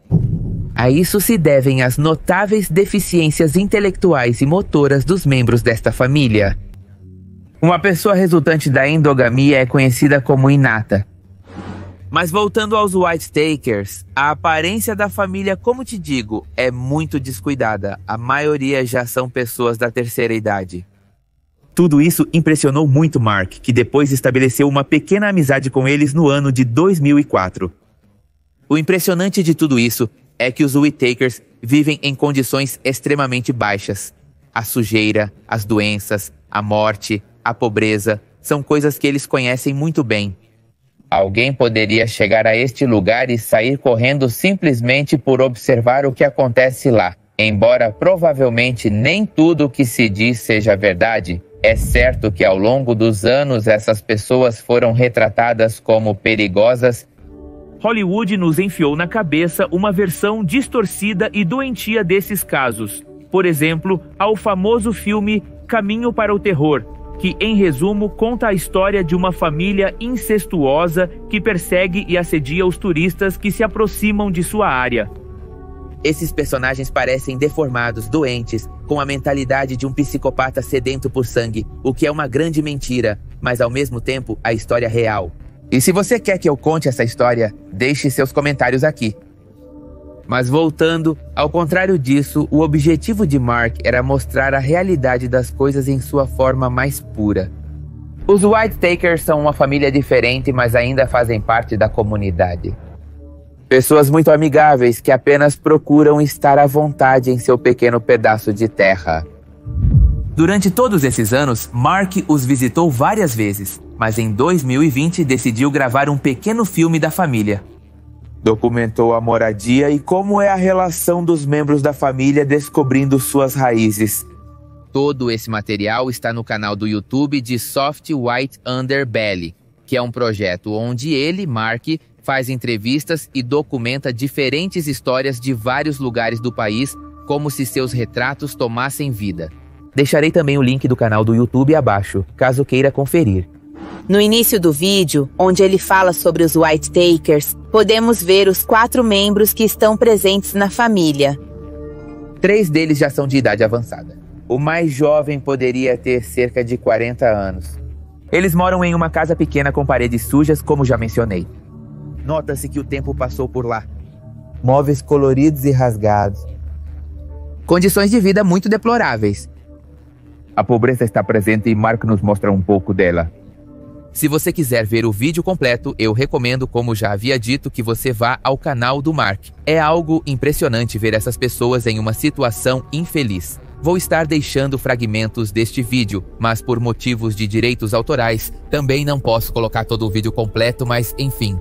A isso se devem as notáveis deficiências intelectuais e motoras dos membros desta família. Uma pessoa resultante da endogamia é conhecida como inata. Mas voltando aos White-Takers, a aparência da família, como te digo, é muito descuidada. A maioria já são pessoas da terceira idade. Tudo isso impressionou muito Mark, que depois estabeleceu uma pequena amizade com eles no ano de 2004. O impressionante de tudo isso é que os White-Takers vivem em condições extremamente baixas. A sujeira, as doenças, a morte, a pobreza, são coisas que eles conhecem muito bem. Alguém poderia chegar a este lugar e sair correndo simplesmente por observar o que acontece lá. Embora provavelmente nem tudo o que se diz seja verdade, é certo que ao longo dos anos essas pessoas foram retratadas como perigosas. Hollywood nos enfiou na cabeça uma versão distorcida e doentia desses casos. Por exemplo, ao famoso filme Caminho para o Terror, que, em resumo, conta a história de uma família incestuosa que persegue e assedia os turistas que se aproximam de sua área. Esses personagens parecem deformados, doentes, com a mentalidade de um psicopata sedento por sangue, o que é uma grande mentira, mas ao mesmo tempo a história real. E se você quer que eu conte essa história, deixe seus comentários aqui. Mas voltando, ao contrário disso, o objetivo de Mark era mostrar a realidade das coisas em sua forma mais pura. Os White-Takers são uma família diferente, mas ainda fazem parte da comunidade. Pessoas muito amigáveis que apenas procuram estar à vontade em seu pequeno pedaço de terra. Durante todos esses anos, Mark os visitou várias vezes, mas em 2020 decidiu gravar um pequeno filme da família. Documentou a moradia e como é a relação dos membros da família descobrindo suas raízes. Todo esse material está no canal do YouTube de Soft White Underbelly, que é um projeto onde ele, Mark, faz entrevistas e documenta diferentes histórias de vários lugares do país, como se seus retratos tomassem vida. Deixarei também o link do canal do YouTube abaixo, caso queira conferir. No início do vídeo, onde ele fala sobre os White-Takers, podemos ver os 4 membros que estão presentes na família. 3 deles já são de idade avançada. O mais jovem poderia ter cerca de 40 anos. Eles moram em uma casa pequena com paredes sujas, como já mencionei. Nota-se que o tempo passou por lá. Móveis coloridos e rasgados. Condições de vida muito deploráveis. A pobreza está presente e Mark nos mostra um pouco dela. Se você quiser ver o vídeo completo, eu recomendo, como já havia dito, que você vá ao canal do Mark. É algo impressionante ver essas pessoas em uma situação infeliz. Vou estar deixando fragmentos deste vídeo, mas por motivos de direitos autorais, também não posso colocar todo o vídeo completo, mas enfim.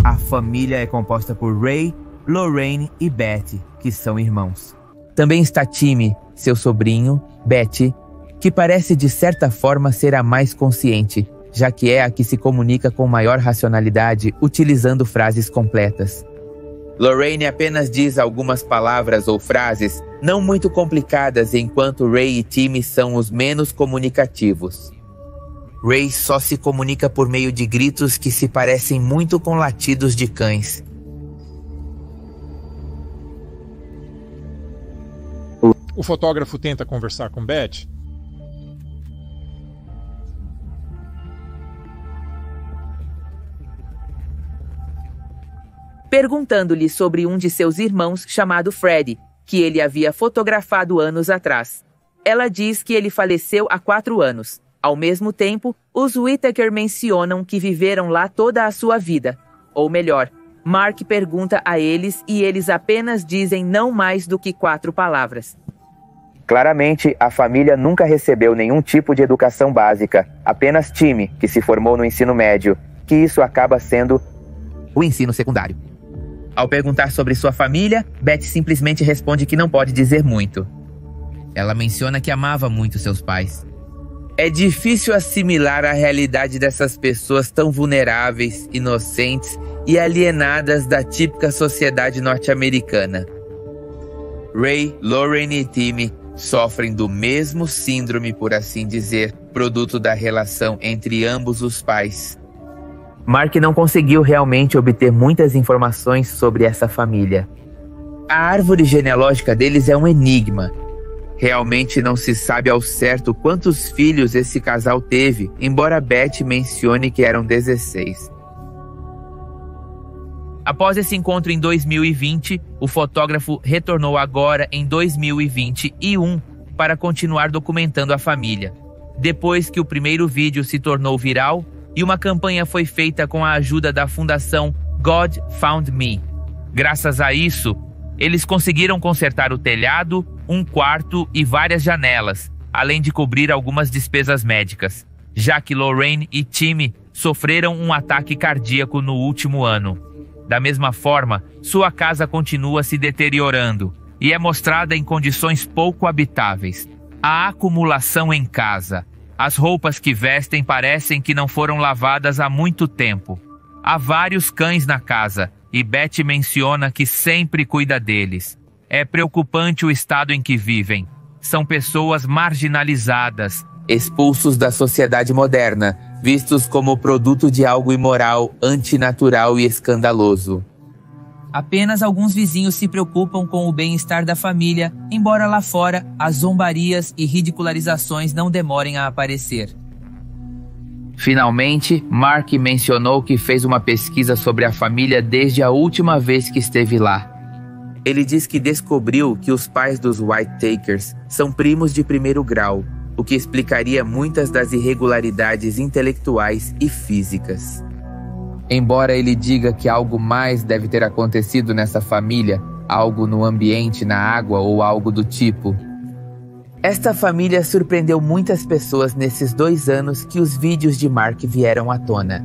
A família é composta por Ray, Lorraine e Betty, que são irmãos. Também está Timmy, seu sobrinho, Betty, que parece de certa forma ser a mais consciente, já que é a que se comunica com maior racionalidade, utilizando frases completas. Lorraine apenas diz algumas palavras ou frases não muito complicadas, enquanto Ray e Timmy são os menos comunicativos. Ray só se comunica por meio de gritos que se parecem muito com latidos de cães. O fotógrafo tenta conversar com Beth. Perguntando-lhe sobre um de seus irmãos chamado Freddy, que ele havia fotografado anos atrás. Ela diz que ele faleceu há 4 anos. Ao mesmo tempo, os Whittaker mencionam que viveram lá toda a sua vida. Ou melhor, Mark pergunta a eles e eles apenas dizem não mais do que 4 palavras. Claramente, a família nunca recebeu nenhum tipo de educação básica, apenas Timmy, que se formou no ensino médio, que isso acaba sendo o ensino secundário. Ao perguntar sobre sua família, Beth simplesmente responde que não pode dizer muito. Ela menciona que amava muito seus pais. É difícil assimilar a realidade dessas pessoas tão vulneráveis, inocentes e alienadas da típica sociedade norte-americana. Ray, Lorraine e Timmy sofrem do mesmo síndrome, por assim dizer, produto da relação entre ambos os pais. Mark não conseguiu realmente obter muitas informações sobre essa família. A árvore genealógica deles é um enigma. Realmente não se sabe ao certo quantos filhos esse casal teve, embora Beth mencione que eram 16. Após esse encontro em 2020, o fotógrafo retornou agora em 2021 para continuar documentando a família. Depois que o primeiro vídeo se tornou viral e uma campanha foi feita com a ajuda da fundação God Found Me. Graças a isso, eles conseguiram consertar o telhado, um quarto e várias janelas, além de cobrir algumas despesas médicas, já que Lorraine e Timmy sofreram um ataque cardíaco no último ano. Da mesma forma, sua casa continua se deteriorando e é mostrada em condições pouco habitáveis. A acumulação em casa. As roupas que vestem parecem que não foram lavadas há muito tempo. Há vários cães na casa e Beth menciona que sempre cuida deles. É preocupante o estado em que vivem. São pessoas marginalizadas, expulsos da sociedade moderna, vistos como produto de algo imoral, antinatural e escandaloso. Apenas alguns vizinhos se preocupam com o bem-estar da família, embora lá fora as zombarias e ridicularizações não demorem a aparecer. Finalmente, Mark mencionou que fez uma pesquisa sobre a família desde a última vez que esteve lá. Ele diz que descobriu que os pais dos Whitakers são primos de primeiro grau, o que explicaria muitas das irregularidades intelectuais e físicas. Embora ele diga que algo mais deve ter acontecido nessa família, algo no ambiente, na água ou algo do tipo. Esta família surpreendeu muitas pessoas nesses 2 anos que os vídeos de Mark vieram à tona.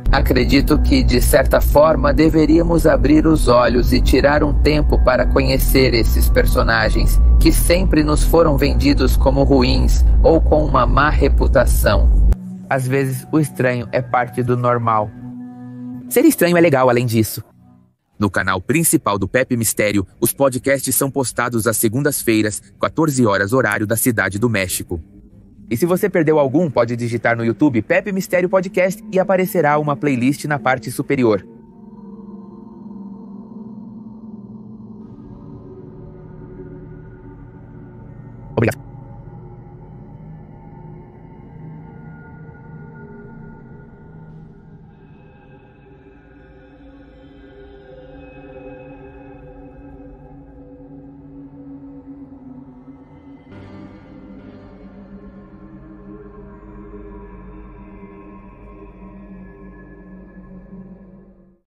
Acredito que, de certa forma, deveríamos abrir os olhos e tirar um tempo para conhecer esses personagens que sempre nos foram vendidos como ruins ou com uma má reputação. Às vezes, o estranho é parte do normal. Ser estranho é legal além disso. No canal principal do Pepe Mistério, os podcasts são postados às segundas-feiras, 14 horas horário da Cidade do México. E se você perdeu algum, pode digitar no YouTube Pepe Mistério Podcast e aparecerá uma playlist na parte superior.